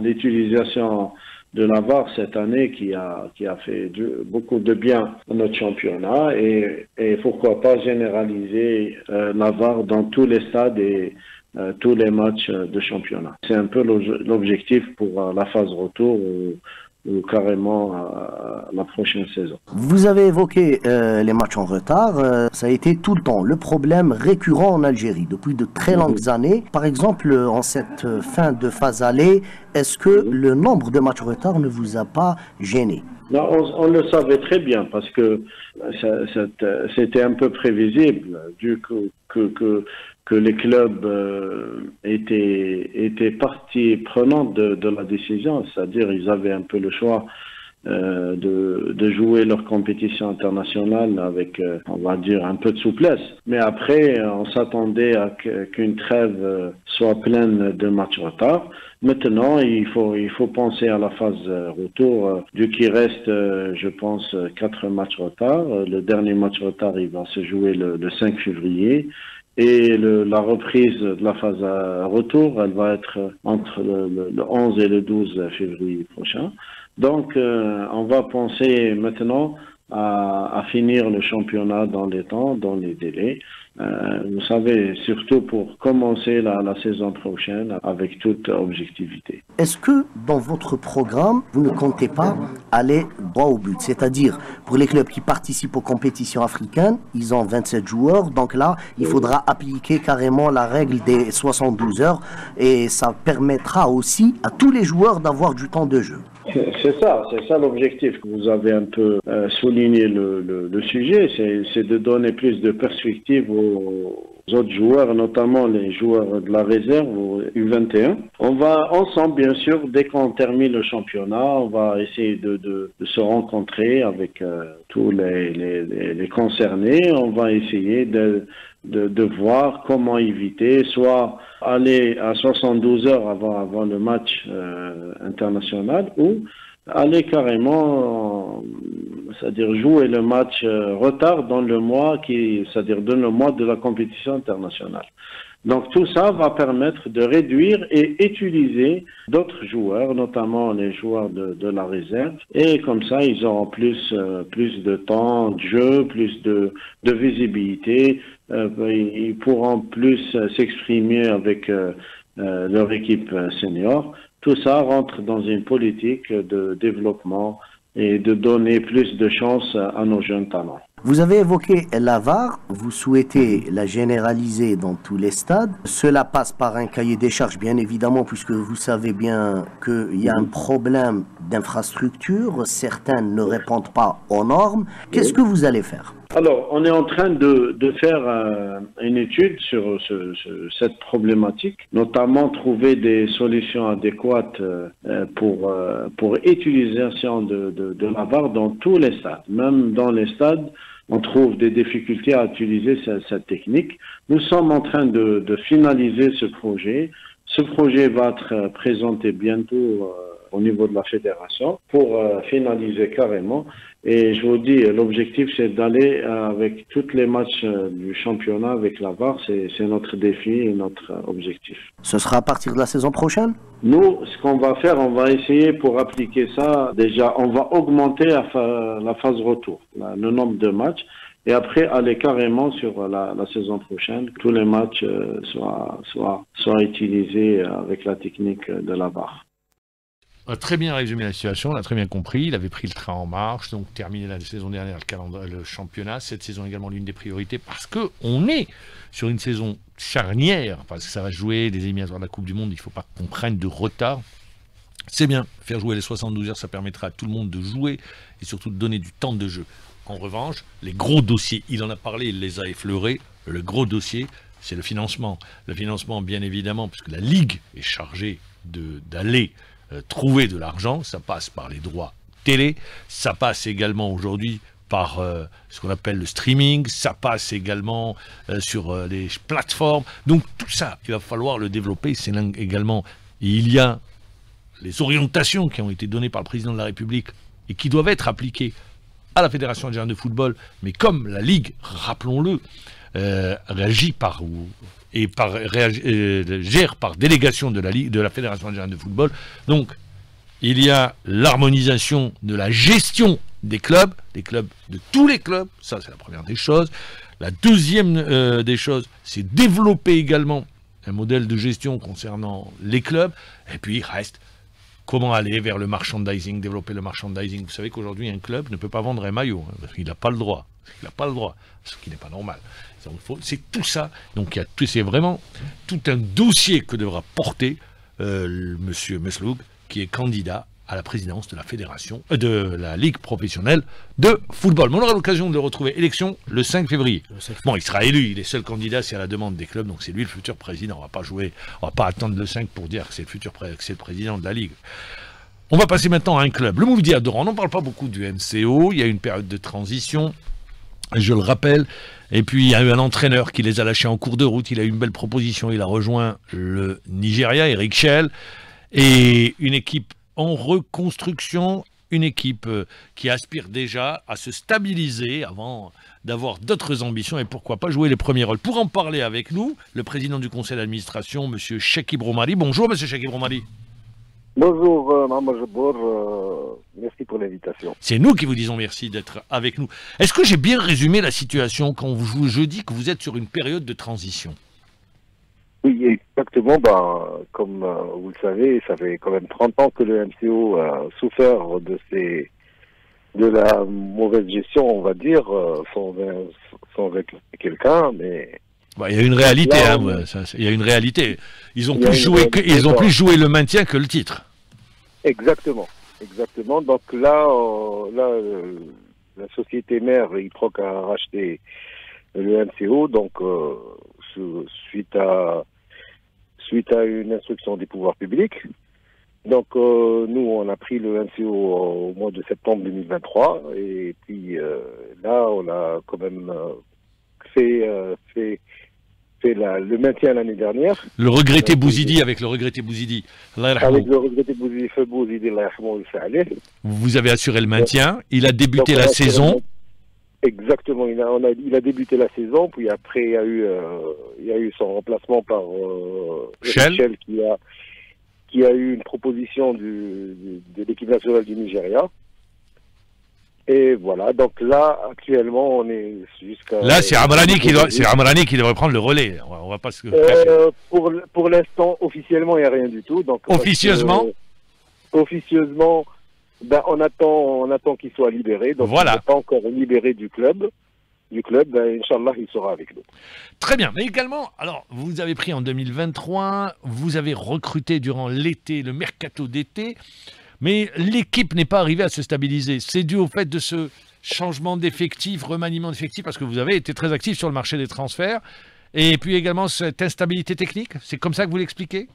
l'utilisation de la VAR cette année qui a fait beaucoup de bien à notre championnat et pourquoi pas généraliser la VAR dans tous les stades et tous les matchs de championnat. C'est un peu l'objectif pour la phase retour ou carrément la prochaine saison.
Vous avez évoqué les matchs en retard. Ça a été tout le temps le problème récurrent en Algérie depuis de très longues années. Par exemple, en cette fin de phase aller, est-ce que le nombre de matchs en retard ne vous a pas gêné?
Non, on le savait très bien parce que c'était un peu prévisible dû que les clubs étaient partie prenante de la décision, c'est-à-dire ils avaient un peu le choix de jouer leur compétition internationale avec, on va dire, un peu de souplesse. Mais après, on s'attendait à qu'une trêve soit pleine de matchs retard. Maintenant, il faut penser à la phase retour, vu qu'il reste, je pense, 4 matchs retard. Le dernier match retard, il va se jouer le 5 février. Et la reprise de la phase retour, elle va être entre le 11 et le 12 février prochain. Donc, on va penser maintenant à finir le championnat dans les temps, dans les délais. Vous savez, surtout pour commencer la saison prochaine avec toute objectivité.
Est-ce que dans votre programme, vous ne comptez pas aller droit au but? C'est-à-dire, pour les clubs qui participent aux compétitions africaines, ils ont 27 joueurs, donc là, il faudra appliquer carrément la règle des 72 heures et ça permettra aussi à tous les joueurs d'avoir du temps de jeu.
C'est ça l'objectif. Vous avez un peu souligné le sujet, c'est de donner plus de perspective aux autres joueurs, notamment les joueurs de la réserve, au U21. On va ensemble, bien sûr, dès qu'on termine le championnat, on va essayer de se rencontrer avec tous les concernés. On va essayer de voir comment éviter, soit aller à 72 heures avant le match international ou aller carrément, c'est-à-dire jouer le match retard dans le mois c'est-à-dire dans le mois de la compétition internationale. Donc tout ça va permettre de réduire et utiliser d'autres joueurs, notamment les joueurs de la réserve. Et comme ça, ils auront plus de temps de jeu, plus de visibilité. Ils pourront plus s'exprimer avec leur équipe senior. Tout ça rentre dans une politique de développement et de donner plus de chance à nos jeunes talents.
Vous avez évoqué la VAR, vous souhaitez la généraliser dans tous les stades. Cela passe par un cahier des charges, bien évidemment, puisque vous savez bien qu'il y a un problème d'infrastructure. Certains ne répondent pas aux normes. Qu'est-ce que vous allez faire?
Alors, on est en train de faire une étude sur cette problématique, notamment trouver des solutions adéquates pour utilisation de la VAR dans tous les stades. Même dans les stades, on trouve des difficultés à utiliser cette technique. Nous sommes en train de finaliser ce projet. Ce projet va être présenté bientôt au niveau de la fédération pour finaliser carrément. Et je vous dis, l'objectif c'est d'aller avec tous les matchs du championnat avec la VAR. C'est notre défi et notre objectif.
Ce sera à partir de la saison prochaine?
Nous, ce qu'on va faire, on va essayer pour appliquer ça. Déjà, on va augmenter la phase retour, le nombre de matchs. Et après, aller carrément sur la saison prochaine, que tous les matchs soient utilisés avec la technique de la VAR.
Très bien résumé la situation, on l'a très bien compris. Il avait pris le train en marche, donc terminé la saison dernière le championnat. Cette saison également l'une des priorités parce qu'on est sur une saison charnière, parce que ça va jouer des éliminatoires de la Coupe du Monde, il ne faut pas qu'on prenne de retard. C'est bien, faire jouer les 72 heures, ça permettra à tout le monde de jouer et surtout de donner du temps de jeu. En revanche, les gros dossiers, il en a parlé, il les a effleurés, le gros dossier, c'est le financement. Le financement, bien évidemment, puisque la Ligue est chargée d'aller trouver de l'argent, ça passe par les droits télé, ça passe également aujourd'hui par ce qu'on appelle le streaming, ça passe également sur les plateformes. Donc tout ça, il va falloir le développer. C'est également, il y a les orientations qui ont été données par le président de la République et qui doivent être appliquées à la Fédération algérienne de football, mais comme la Ligue, rappelons-le, gère par délégation de la Fédération algérienne de football. Donc, il y a l'harmonisation de la gestion des clubs de tous les clubs, ça c'est la première des choses. La deuxième des choses, c'est développer également un modèle de gestion concernant les clubs, et puis il reste comment aller vers le merchandising, développer le merchandising. Vous savez qu'aujourd'hui, un club ne peut pas vendre un maillot, parce qu'il n'a pas le droit. Il n'a pas le droit, ce qui n'est pas normal. C'est tout ça. Donc, c'est vraiment tout un dossier que devra porter monsieur Mesloub, qui est candidat à la présidence de la fédération, de la Ligue professionnelle de football. Mais on aura l'occasion de le retrouver. Élection le 5 février. Bon, il sera élu. Il est seul candidat, c'est à la demande des clubs. Donc c'est lui le futur président. On va pas attendre le 5 pour dire que c'est le président de la Ligue. On va passer maintenant à un club. Le Mouloudia d'Oran. On n'en parle pas beaucoup du MCO. Il y a une période de transition. Je le rappelle. Et puis il y a eu un entraîneur qui les a lâchés en cours de route. Il a eu une belle proposition. Il a rejoint le Nigeria, Eric Schell. Et une équipe en reconstruction, une équipe qui aspire déjà à se stabiliser avant d'avoir d'autres ambitions et pourquoi pas jouer les premiers rôles. Pour en parler avec nous, le président du conseil d'administration, M. Chekib Romari. Bonjour M. Chekib Romari.
Bonjour, Maman Jabour, merci pour l'invitation.
C'est nous qui vous disons merci d'être avec nous. Est-ce que j'ai bien résumé la situation quand je dis que vous êtes sur une période de transition?
Oui, exactement. Comme vous le savez, ça fait quand même 30 ans que le MCO a souffert de la mauvaise gestion, on va dire, sans réclamer quelqu'un, mais...
Il y a une réalité,
là,
il y a une réalité. Ils ont plus joué le maintien que le titre.
Exactement. Donc là, la société mère, Iproc, a racheté le MCO, donc suite à une instruction des pouvoirs publics. Donc nous, on a pris le MCO au mois de septembre 2023, et puis là, on a quand même fait le maintien l'année dernière.
Le regretté Bouzidi avec le regretté Bouzidi.
Avec le regretté Bouzidi,
vous avez assuré le maintien. Il a débuté la saison.
Exactement. Il a débuté la saison. Puis après, il y a eu son remplacement par Shell qui a eu une proposition de l'équipe nationale du Nigeria. Et voilà, donc là, actuellement, on est jusqu'à...
Là, c'est Amrani qui devrait prendre le relais. On va pas se...
pour l'instant, officiellement, il n'y a rien du tout. Donc,
officieusement
officieusement, on attend qu'il soit libéré. Donc,
voilà.
Il n'est pas encore libéré du club. Inch'Allah, il sera avec nous.
Très bien. Mais également, alors, vous avez pris en 2023, vous avez recruté durant l'été, le mercato d'été, mais l'équipe n'est pas arrivée à se stabiliser. C'est dû au fait de ce changement d'effectifs, remaniement d'effectifs, parce que vous avez été très actif sur le marché des transferts, et puis également cette instabilité technique. C'est comme ça que vous l'expliquez?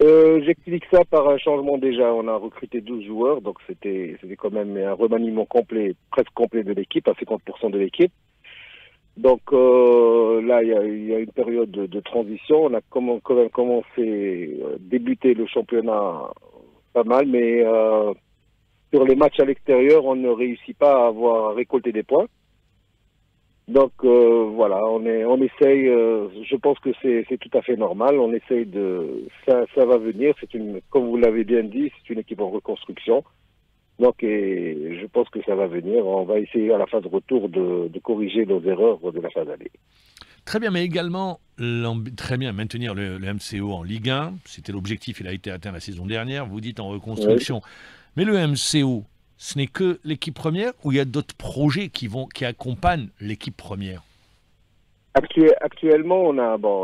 J'explique ça par un changement déjà. On a recruté 12 joueurs, donc c'était quand même un remaniement complet, presque complet de l'équipe, à 50% de l'équipe. Donc là, il y a une période de transition. On a quand même commencé, débuter le championnat pas mal, mais sur les matchs à l'extérieur, on ne réussit pas à récolter des points. Donc voilà, on essaye. Je pense que c'est tout à fait normal. On essaye ça va venir. Comme vous l'avez bien dit, c'est une équipe en reconstruction. Donc, et je pense que ça va venir. On va essayer à la phase retour de corriger nos erreurs de la phase aller.
Très bien, mais également, très bien, maintenir le MCO en Ligue 1. C'était l'objectif, il a été atteint la saison dernière. Vous dites en reconstruction. Oui. Mais le MCO, ce n'est que l'équipe première ou il y a d'autres projets qui accompagnent l'équipe première?
Actuellement,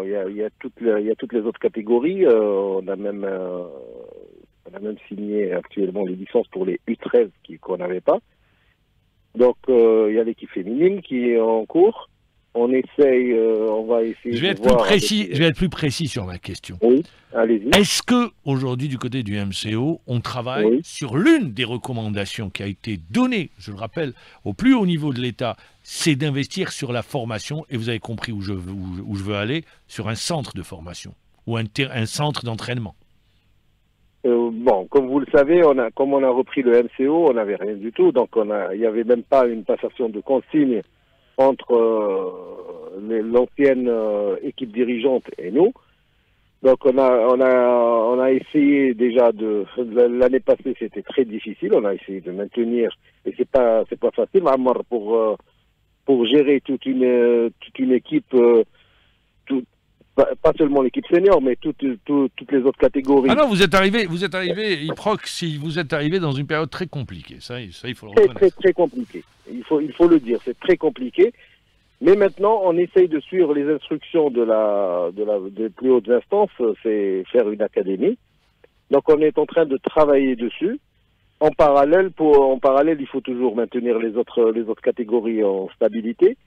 il y a toutes les autres catégories. On a même signé actuellement les licences pour les U13 qu'on n'avait pas. Donc, il y a l'équipe féminine qui est en cours. On va essayer
je vais être plus précis sur ma question.
Oui, allez-y.
Est-ce que aujourd'hui, du côté du MCO, on travaille sur l'une des recommandations qui a été donnée, je le rappelle, au plus haut niveau de l'État, c'est d'investir sur la formation, et vous avez compris où je veux aller, sur un centre de formation ou un centre d'entraînement?
Comme vous le savez, comme on a repris le MCO, on n'avait rien du tout, donc il n'y avait même pas une passation de consignes entre l'ancienne équipe dirigeante et nous. Donc on a essayé déjà l'année passée, c'était très difficile. On a essayé de maintenir, et c'est pas facile, pour gérer toute une équipe, pas seulement l'équipe senior, mais toutes les autres catégories.
Ah non, vous êtes arrivé, Iproc, si vous êtes arrivé dans une période très compliquée. Ça il faut le reconnaître.
Très compliqué. Il faut le dire, c'est très compliqué. Mais maintenant, on essaye de suivre les instructions des plus hautes instances, c'est faire une académie. Donc, on est en train de travailler dessus. En parallèle, il faut toujours maintenir les autres catégories en stabilité.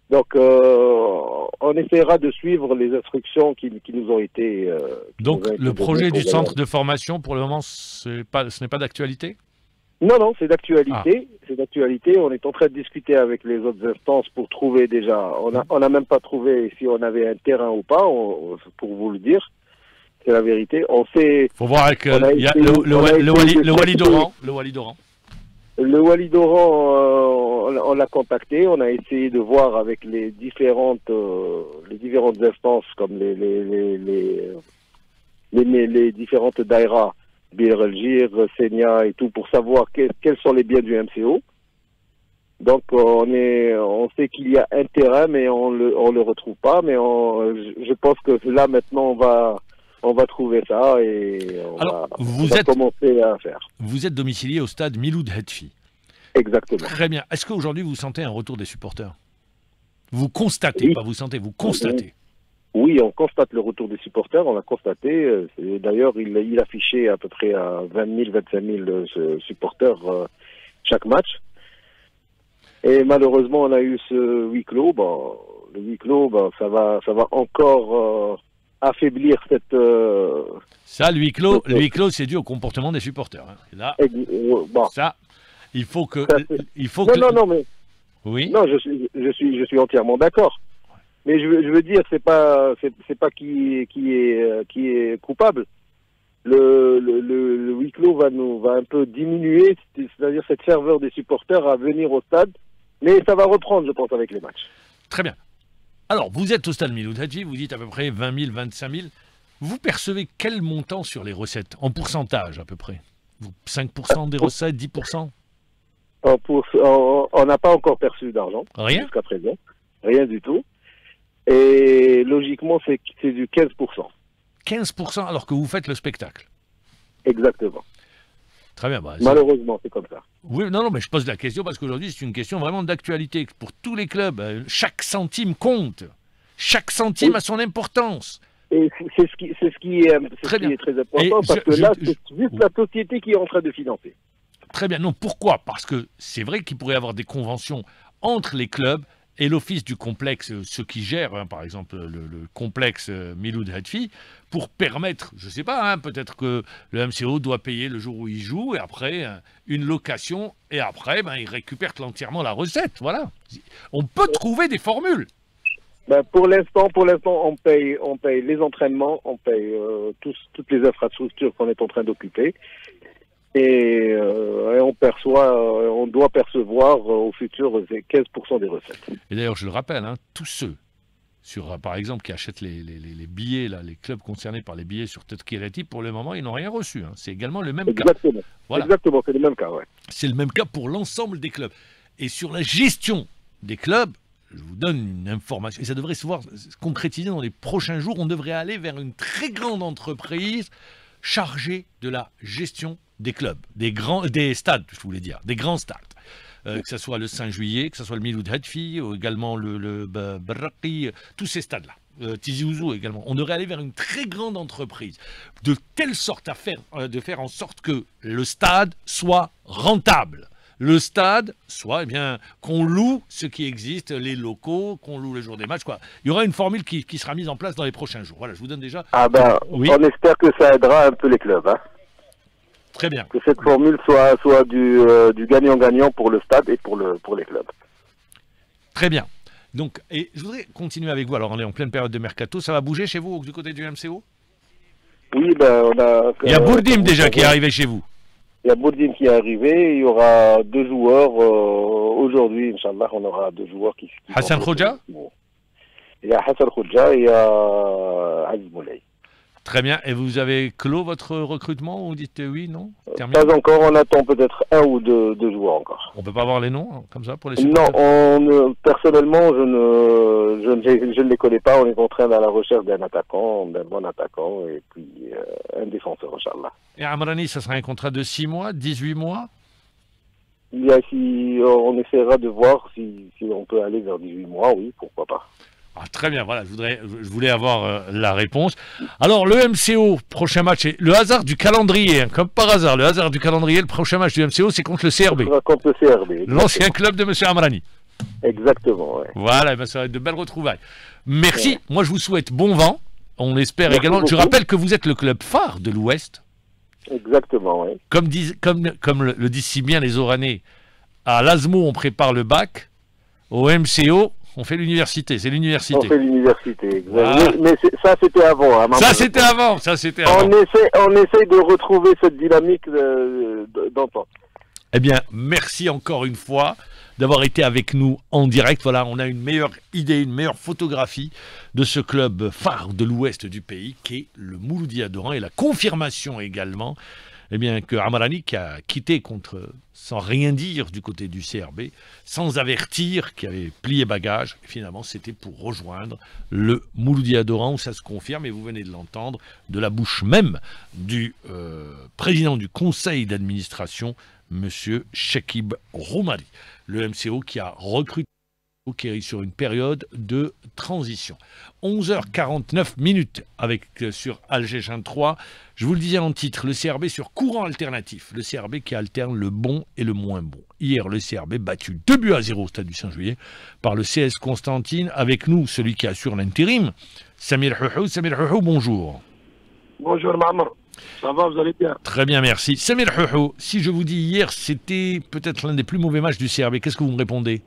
Donc, on essaiera de suivre les instructions qui nous ont été...
Donc, le projet du centre de formation, pour le moment, ce n'est pas d'actualité?
Non, c'est d'actualité. C'est d'actualité. On est en train de discuter avec les autres instances pour trouver déjà... On n'a même pas trouvé si on avait un terrain ou pas, pour vous le dire. C'est la vérité. On sait...
Faut voir avec le Wali Doran.
Le Wali Doran, on l'a contacté. On a essayé de voir avec les différentes instances, comme les différentes daïras, Bir El-Jir, Senia et tout, pour savoir quels sont les biens du MCO. Donc on sait qu'il y a un terrain, mais on le retrouve pas. Mais je pense que là maintenant on va trouver ça et on va commencer à faire.
Vous êtes domicilié au stade Miloud Hetfi.
Exactement.
Très bien. Est-ce qu'aujourd'hui vous sentez un retour des supporters? Vous constatez,
oui.
Pas vous sentez, vous constatez.
Oui, on constate le retour des supporters, on l'a constaté. D'ailleurs, il affichait à peu près à 20 000, 25 000 supporters chaque match. Et malheureusement, on a eu ce huis clos. Bon, le huis clos, ça va encore affaiblir cette...
Ça, le huis clos, c'est dû au comportement des supporters. Hein. Et là, ça, il faut que...
Non, mais...
Oui.
Non, je suis entièrement d'accord. Mais je veux dire, c'est pas qui est coupable. Le huis clos va un peu diminuer, c'est-à-dire cette ferveur des supporters à venir au stade. Mais ça va reprendre, je pense, avec les matchs.
Très bien. Alors, vous êtes au stade Miloud Hetfi, vous dites à peu près 20 000, 25 000. Vous percevez quel montant sur les recettes, en pourcentage à peu près? 5% des recettes, 10%?
On n'a pas encore perçu d'argent jusqu'à présent. Rien du tout. Et logiquement, c'est du 15%.
15% alors que vous faites le spectacle?
Exactement.
Très bien.
Malheureusement, c'est comme ça.
Oui, non, mais je pose la question parce qu'aujourd'hui, c'est une question vraiment d'actualité. Pour tous les clubs, chaque centime compte. Chaque centime a son importance.
Et c'est ce qui est très important, parce que là, c'est juste la société qui est en train de financer.
Très bien. Non, pourquoi? Parce que c'est vrai qu'il pourrait y avoir des conventions entre les clubs et l'office du complexe, ceux qui gèrent, par exemple, le complexe Miloud Hetfi, pour permettre, je ne sais pas, peut-être que le MCO doit payer le jour où il joue, et après, une location, et après, il récupère entièrement la recette. Voilà. On peut trouver des formules.
Pour l'instant, on paye les entraînements, on paye toutes les infrastructures qu'on est en train d'occuper. Et on doit percevoir au futur 15% des recettes.
Et d'ailleurs, je le rappelle, tous ceux, par exemple, qui achètent les billets, là, les clubs concernés par les billets sur Tadkirati, pour le moment, ils n'ont rien reçu. C'est également le même cas.
Voilà. Exactement, c'est le même cas. Ouais.
C'est le même cas pour l'ensemble des clubs. Et sur la gestion des clubs, je vous donne une information, et ça devrait se voir concrétiser dans les prochains jours. On devrait aller vers une très grande entreprise chargée de la gestion des clubs, des stades, je voulais dire, des grands stades. Que ce soit le Saint-Juillet, que ce soit le Miloud Hetfi, également le Barraqi, tous ces stades-là. Tizi Ouzou également. On devrait aller vers une très grande entreprise, de telle sorte de faire en sorte que le stade soit rentable. Le stade soit, qu'on loue ce qui existe, les locaux, qu'on loue le jour des matchs, quoi. Il y aura une formule qui sera mise en place dans les prochains jours. Voilà, je vous donne déjà...
Oui. On espère que ça aidera un peu les clubs.
Très bien.
Que cette formule soit du gagnant-gagnant pour le stade et pour les clubs.
Très bien. Donc, et je voudrais continuer avec vous. Alors, on est en pleine période de mercato. Ça va bouger chez vous, du côté du MCO?
Oui, on a...
Il y a Bourdim déjà qui est arrivé chez vous.
Il y a Bourdim qui est arrivé. Il y aura 2 joueurs. Aujourd'hui, Inch'Allah, on aura 2 joueurs qui
Hassan Khoudja?
Il y a Hassan Khoudja et il y a Aziz Moulay.
Très bien. Et vous avez clos votre recrutement ou vous dites oui, non?
Pas encore. On attend peut-être 1 ou 2 joueurs encore.
On peut pas avoir les noms comme ça pour les
supporters? Non, personnellement, je ne les connais pas. On est en train à la recherche d'un bon attaquant et puis un défenseur, Inch'Allah.
Et Amrani, ça sera un contrat de 6 mois, 18 mois?
On essaiera de voir si on peut aller vers 18 mois, oui, pourquoi pas.
Très bien, voilà, je voulais avoir la réponse. Alors, le MCO, prochain match, le hasard du calendrier, comme par hasard, le hasard du calendrier, le prochain match du MCO, c'est contre le CRB.
Contre le CRB.
L'ancien club de M. Amrani.
Exactement, oui.
Voilà, ça va être de belles retrouvailles. Merci, moi je vous souhaite bon vent. On espère également. Je rappelle que vous êtes le club phare de l'Ouest.
Exactement, oui.
Comme le disent si bien les Oranais, à l'ASMO, on prépare le bac, au MCO, on fait l'université, c'est l'université.
On fait l'université, voilà. Mais ça c'était avant.
Ça c'était avant.
On essaie de retrouver cette dynamique d'antan.
Eh bien, merci encore une fois d'avoir été avec nous en direct. Voilà, on a une meilleure idée, une meilleure photographie de ce club phare de l'ouest du pays, qui est le Mouloudia d'Oran, et la confirmation également eh bien, que Amrani, qui a quitté sans rien dire du côté du CRB, sans avertir, qui avait plié bagage, et finalement c'était pour rejoindre le Mouloudia d'Oran, où ça se confirme, et vous venez de l'entendre, de la bouche même du président du conseil d'administration, M. Chekib Roumari, le MCO qui a recruté sur une période de transition. 11h49 avec sur Alger 3. Je vous le disais en titre, le CRB sur courant alternatif. Le CRB qui alterne le bon et le moins bon. Hier, le CRB battu 2-0 au stade du Saint-Juillet par le CS Constantine. Avec nous, celui qui assure l'intérim, Samir Houhou. Samir Houhou, bonjour.
Bonjour maman. Ça va, vous allez bien?
Très bien, merci. Samir Houhou, si je vous dis hier, c'était peut-être l'un des plus mauvais matchs du CRB, qu'est-ce que vous me répondez?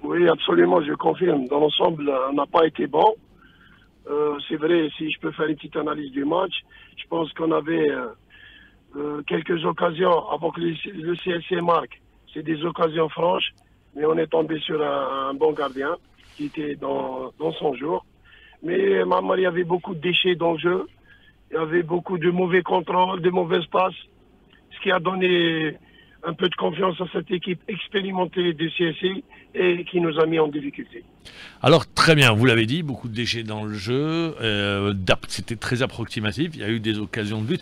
Oui, absolument, je confirme. Dans l'ensemble, on n'a pas été bon. C'est vrai, si je peux faire une petite analyse du match, je pense qu'on avait quelques occasions avant que le CLC marque. C'est des occasions franches, mais on est tombé sur un bon gardien qui était dans son jour. Mais maman, il y avait beaucoup de déchets dans le jeu. Il y avait beaucoup de mauvais contrôles, de mauvaises passes, ce qui a donné un peu de confiance à cette équipe expérimentée du CSC et qui nous a mis en difficulté.
Alors très bien, vous l'avez dit, beaucoup de déchets dans le jeu, c'était très approximatif, il y a eu des occasions de but,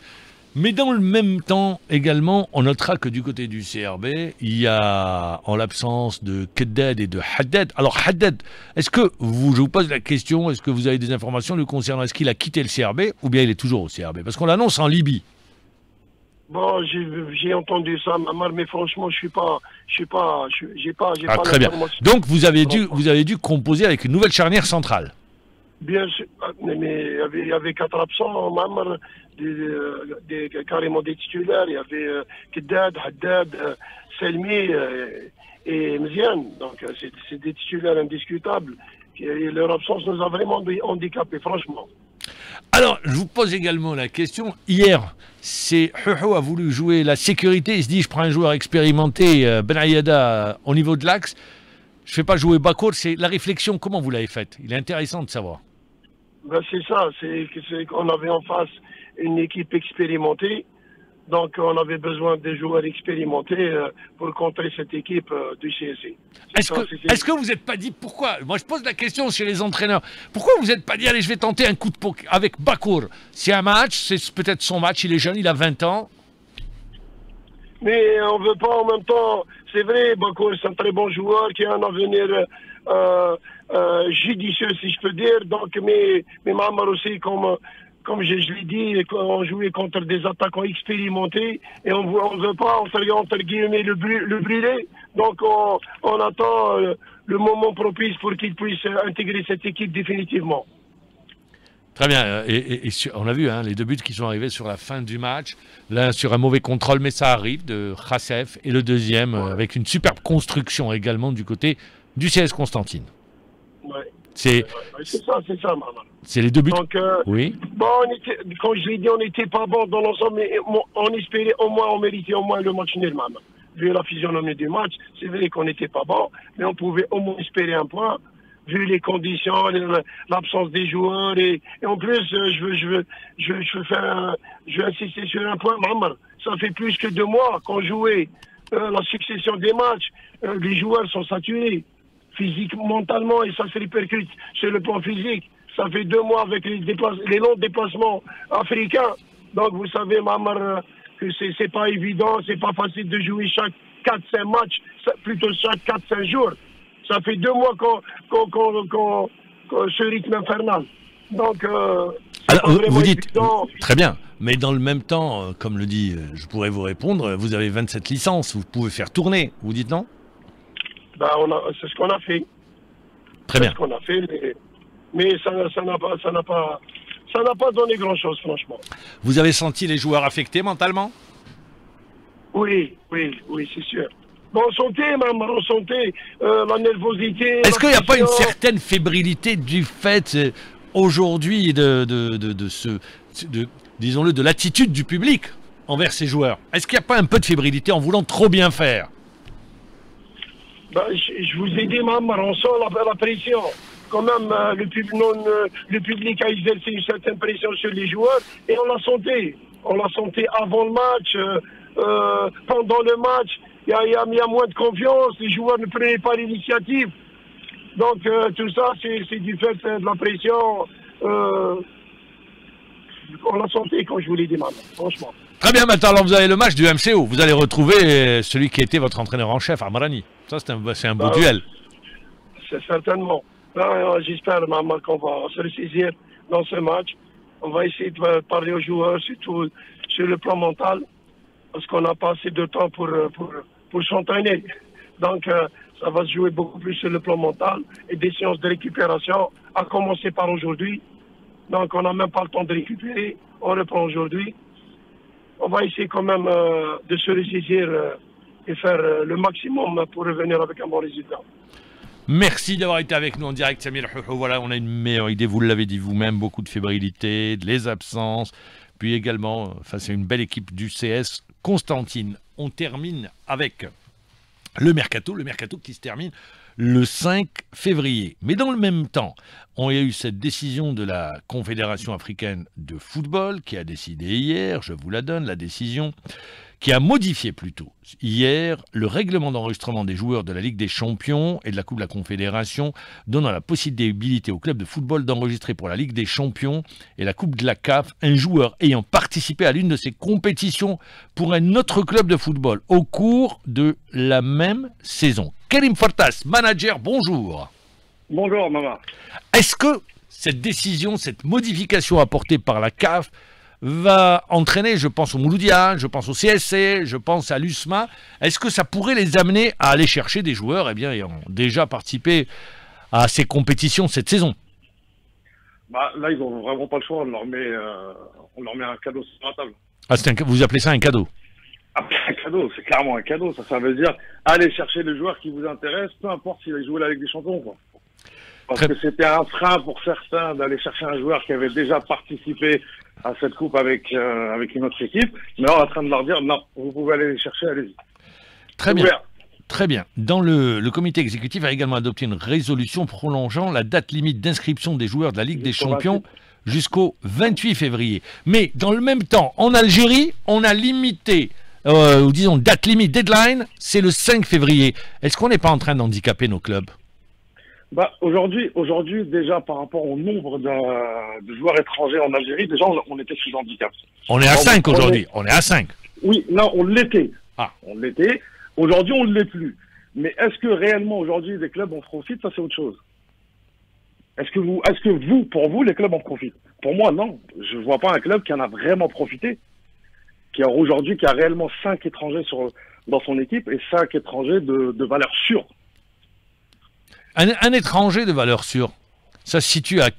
mais dans le même temps également, on notera que du côté du CRB, il y a, en l'absence de Keddad et de Haddad, alors Haddad, je vous pose la question, est-ce que vous avez des informations le concernant, est-ce qu'il a quitté le CRB ou bien il est toujours au CRB? Parce qu'on l'annonce en Libye.
Bon, j'ai entendu ça, maman, mais franchement, j'ai pas
très bien. Donc vous avez dû composer avec une nouvelle charnière centrale.
Bien sûr, mais il y avait 4 absents, maman, carrément des titulaires. Il y avait Keddad, Haddad, Selmi et Mziane. Donc c'est des titulaires indiscutables. Et leur absence nous a vraiment handicapés, franchement.
Alors, je vous pose également la question. Hier, Houhou a voulu jouer la sécurité. Il se dit, je prends un joueur expérimenté, Ben Ayada, au niveau de l'axe. Je ne fais pas jouer Bakour. C'est la réflexion. Comment vous l'avez faite? Il est intéressant de savoir.
Ben c'est ça. C'est qu'on avait en face une équipe expérimentée. Donc, on avait besoin de joueurs expérimentés pour contrer cette équipe du CSC.
Est-ce que vous n'êtes pas dit pourquoi? Moi, je pose la question chez les entraîneurs. Pourquoi vous n'êtes pas dit, allez, je vais tenter un coup de poker avec Bakour? C'est un match, c'est peut-être son match, il est jeune, il a 20 ans.
Mais on ne veut pas en même temps. C'est vrai, Bakour, c'est un très bon joueur qui a un avenir judicieux, si je peux dire. Donc, mais Mamar aussi, comme je l'ai dit, on jouait contre des attaquants expérimentés et on ne veut pas, entre guillemets, le brûler. Donc on attend le moment propice pour qu'il puisse intégrer cette équipe définitivement.
Très bien. Et on a vu les 2 buts qui sont arrivés sur la fin du match. L'un sur un mauvais contrôle, mais ça arrive, de Khassef. Et le deuxième avec une superbe construction également du côté du CS Constantine.
Ouais.
C'est
ça, maman.
C'est les 2 buts.
Donc,
oui.
Bon, comme je l'ai dit, on n'était pas bon dans l'ensemble, mais on espérait on méritait au moins le match nul, maman. Vu la physionomie du match, c'est vrai qu'on n'était pas bon, mais on pouvait au moins espérer un point, vu les conditions, l'absence des joueurs, et en plus, je veux insister sur un point, maman. Ça fait plus que 2 mois qu'on jouait la succession des matchs. Les joueurs sont saturés, physiquement, mentalement, et ça se répercute sur le plan physique. Ça fait 2 mois avec les longs déplacements africains. Donc, vous savez, Mamar, que c'est pas évident, c'est pas facile de jouer chaque 4-5 matchs, plutôt chaque 4-5 jours. Ça fait 2 mois qu'on ce rythme infernal. Donc,
alors, vous dites, très bien, mais dans le même temps, comme le dit, je pourrais vous répondre, vous avez 27 licences, vous pouvez faire tourner, vous dites non?
Ben, c'est ce qu'on a fait.
Très bien.
C'est ce qu'on a fait, mais ça n'a pas donné grand-chose, franchement.
Vous avez senti les joueurs affectés mentalement?
Oui, c'est sûr. On sentait la nervosité.
Est-ce qu'il n'y a pas une certaine fébrilité du fait, aujourd'hui, disons-le, de l'attitude du public envers ces joueurs? Est-ce qu'il n'y a pas un peu de fébrilité en voulant trop bien faire?
Ben, je vous ai dit, on sent la pression. Quand même, le public a exercé une certaine pression sur les joueurs et on l'a senti. On l'a senti avant le match, pendant le match. Il y a moins de confiance, les joueurs ne prenaient pas l'initiative. Donc tout ça, c'est du fait de la pression. On l'a senti, quand je vous l'ai dit, maintenant, franchement.
Très bien, maintenant, alors vous avez le match du MCO. Vous allez retrouver celui qui était votre entraîneur en chef, Amrani. Ça, c'est un beau duel.
C'est certainement. J'espère, maman, qu'on va se ressaisir dans ce match. On va essayer de parler aux joueurs, surtout sur le plan mental, parce qu'on n'a pas assez de temps pour s'entraîner. Donc, ça va se jouer beaucoup plus sur le plan mental et des séances de récupération, à commencer par aujourd'hui. Donc, on n'a même pas le temps de récupérer. On reprend aujourd'hui. On va essayer quand même de se ressaisir et faire le maximum pour revenir avec un bon résultat.
Merci d'avoir été avec nous en direct, Samir Houhou. Voilà, on a une meilleure idée, vous l'avez dit vous-même, beaucoup de fébrilité, les absences, puis également, face à une belle équipe du CS Constantine. On termine avec le mercato qui se termine le 5 février. Mais dans le même temps, on y a eu cette décision de la Confédération africaine de football qui a décidé hier, je vous la donne, la décision qui a modifié plutôt hier le règlement d'enregistrement des joueurs de la Ligue des Champions et de la Coupe de la Confédération, donnant la possibilité aux clubs de football d'enregistrer pour la Ligue des Champions et la Coupe de la CAF un joueur ayant participé à l'une de ces compétitions pour un autre club de football au cours de la même saison. Karim Fortas, manager, bonjour.
Bonjour, maman.
Est-ce que cette décision, cette modification apportée par la CAF va entraîner, je pense au Mouloudia, je pense au CSC, je pense à l'USMA, est-ce que ça pourrait les amener à aller chercher des joueurs ayant déjà participé à ces compétitions cette saison?
Là, ils n'ont vraiment pas le choix, on leur met un cadeau sur la table.
Ah, vous appelez ça un cadeau?
Un cadeau, c'est clairement un cadeau. Ça veut dire aller chercher les joueurs qui vous intéressent, peu importe s'il a joué la Ligue des Champions, quoi. Parce que c'était un frein pour certains d'aller chercher un joueur qui avait déjà participé à cette coupe avec une autre équipe. Mais là, on est en train de leur dire, non, vous pouvez aller les chercher, allez-y.
Très bien. Très bien. Dans le comité exécutif a également adopté une résolution prolongeant la date limite d'inscription des joueurs de la Ligue des Champions jusqu'au 28 février. Mais dans le même temps, en Algérie, on a limité, ou disons date limite, deadline, c'est le 5 février. Est-ce qu'on n'est pas en train d'handicaper nos clubs?
Aujourd'hui, déjà, par rapport au nombre de joueurs étrangers en Algérie, déjà, on était sous handicap.
On est à 5 aujourd'hui. On est à 5.
Oui, non, on l'était.
Ah.
On l'était. Aujourd'hui, on ne l'est plus. Mais est-ce que réellement, aujourd'hui, les clubs en profitent? Ça, c'est autre chose. Est-ce que vous, pour vous, les clubs en profitent? Pour moi, non. Je ne vois pas un club qui en a vraiment profité. Qui a réellement 5 étrangers dans son équipe et 5 étrangers de valeur sûre.
Un étranger de valeur sûre, ça se situe à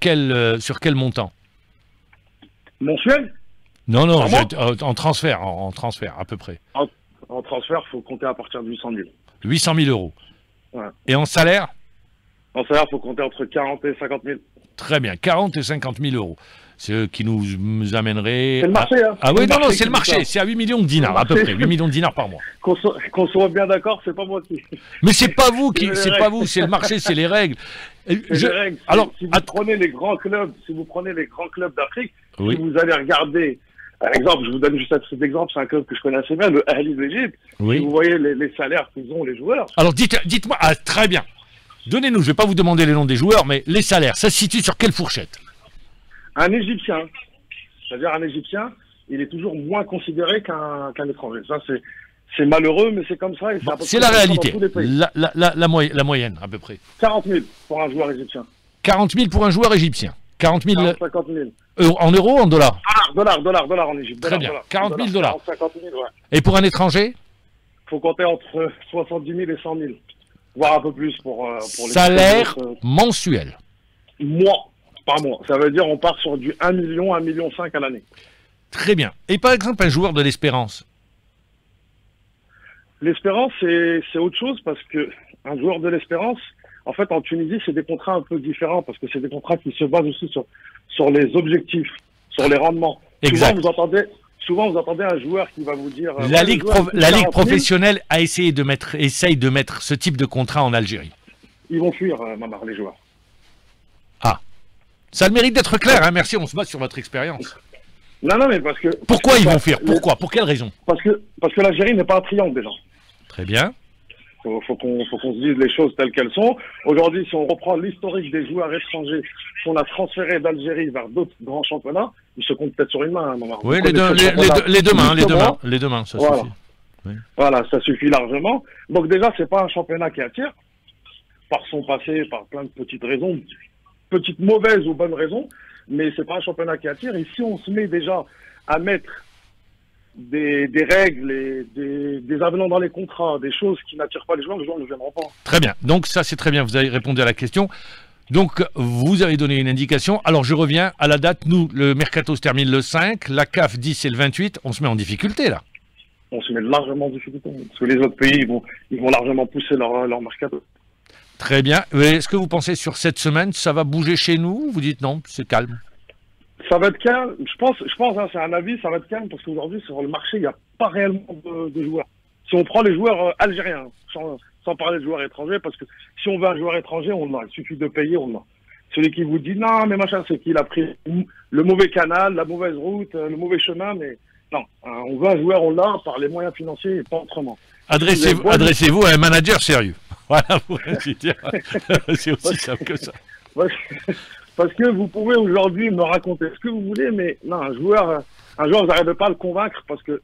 sur quel montant?
Mensuel?
Non, en transfert, en transfert, à peu près.
En transfert, il faut compter à partir de 800 000.
800 000 euros.
Ouais.
Et en salaire?
En salaire, il faut compter entre 40 et 50 000.
Très bien, 40 et 50 000 euros. C'est eux qui nous amèneraient...
C'est le marché, hein.
Ah oui, non, c'est le marché. C'est à 8 millions de dinars, à peu près. 8 millions de dinars par mois.
Qu'on soit bien d'accord, c'est pas moi qui...
Mais c'est pas vous c'est le marché, c'est les règles.
Les règles. Alors, si vous prenez les grands clubs d'Afrique,
oui.
Si vous allez regarder, par exemple, je vous donne juste cet exemple, c'est un club que je connais assez bien, le Ahli d'Égypte.
Oui.
Si vous voyez les salaires qu'ils ont, les joueurs.
Alors dites-moi, très bien. Donnez-nous, je ne vais pas vous demander les noms des joueurs, mais les salaires, ça se situe sur quelle fourchette?
Un Égyptien, c'est-à-dire un Égyptien, il est toujours moins considéré qu'un étranger. Ça, c'est malheureux, mais c'est comme ça.
C'est la réalité, la moyenne, à peu près.
40 000 pour un joueur égyptien.
40 000 pour un joueur égyptien. 50
000.
En euros ou en dollars?
Dollars en Égypte.
Très bien, 40 000 dollars.
50 000, ouais.
Et pour un étranger?
Il faut compter entre 70 000 et 100 000. Voire un peu plus pour les...
Salaire mensuel.
Par mois. Ça veut dire on part sur du 1 million, 1,5 million à l'année.
Très bien. Et par exemple, un joueur de l'Espérance?
L'Espérance, c'est autre chose parce que un joueur de l'Espérance, en fait, en Tunisie, c'est des contrats un peu différents parce que c'est des contrats qui se basent aussi sur les objectifs, sur les rendements.
Exact.
Souvent, vous entendez un joueur qui va vous dire...
La Ligue professionnelle essaye de mettre ce type de contrat en Algérie.
Ils vont fuir, Mamar, les joueurs.
Ah. Ça a le mérite d'être clair, hein. Merci, on se base sur votre expérience.
Non, mais parce que...
Pourquoi ils vont fuir? Pourquoi? Pour quelle raison?
Parce que l'Algérie n'est pas un triangle, déjà.
Très bien.
Faut qu'on se dise les choses telles qu'elles sont. Aujourd'hui, si on reprend l'historique des joueurs étrangers qu'on a transférés d'Algérie vers d'autres grands championnats, ils se comptent peut-être sur une main.
Oui, les deux mains, ça suffit. Oui.
Voilà, ça suffit largement. Donc déjà, c'est pas un championnat qui attire, par son passé, par plein de petites raisons, petites mauvaises ou bonnes raisons, mais c'est pas un championnat qui attire. Et si on se met déjà à mettre des règles et des avenants dans les contrats, des choses qui n'attirent pas les joueurs ne viendront pas.
Très bien, donc ça c'est très bien, vous avez répondu à la question. Donc vous avez donné une indication, alors je reviens à la date, nous le mercato se termine le 5, la CAF dit c'est le 28, on se met en difficulté là.
On se met largement en difficulté, parce que les autres pays ils vont largement pousser leur mercato.
Très bien, est-ce que vous pensez sur cette semaine, ça va bouger chez nous? Vous dites non, c'est calme?
Ça va être calme, je pense hein, c'est un avis, ça va être calme parce qu'aujourd'hui sur le marché il n'y a pas réellement de joueurs. Si on prend les joueurs algériens, sans parler de joueurs étrangers, parce que si on veut un joueur étranger, on l'a, il suffit de payer, on l'a. Celui qui vous dit non mais machin, c'est qu'il a pris le mauvais canal, la mauvaise route, le mauvais chemin, mais non, on veut un joueur, on l'a par les moyens financiers et pas autrement.
Adressez-vous à un manager sérieux. Voilà, c'est aussi simple que ça.
Parce que vous pouvez aujourd'hui me raconter ce que vous voulez, mais non, un joueur, vous n'arrivez pas à le convaincre parce que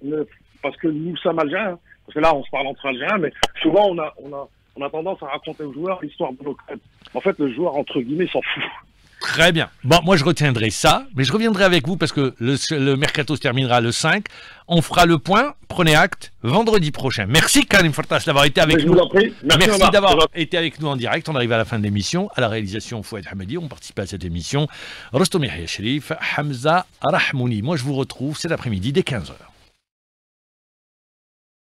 nous sommes Algériens. Parce que là, on se parle entre Algériens, mais souvent on a tendance à raconter aux joueurs l'histoire de nos clubs. En fait, le joueur entre guillemets s'en fout.
Très bien. Bon, moi je retiendrai ça, mais je reviendrai avec vous parce que le mercato se terminera le 5. On fera le point. Prenez acte vendredi prochain. Merci Karim Fertas d'avoir été avec nous. Merci d'avoir été avec nous en direct. On arrive à la fin de l'émission. À la réalisation, Fouad Hamadi. On participe à cette émission. Rostom Yahya Sherif, Hamza Rahmouni. Moi je vous retrouve cet après-midi dès 15h.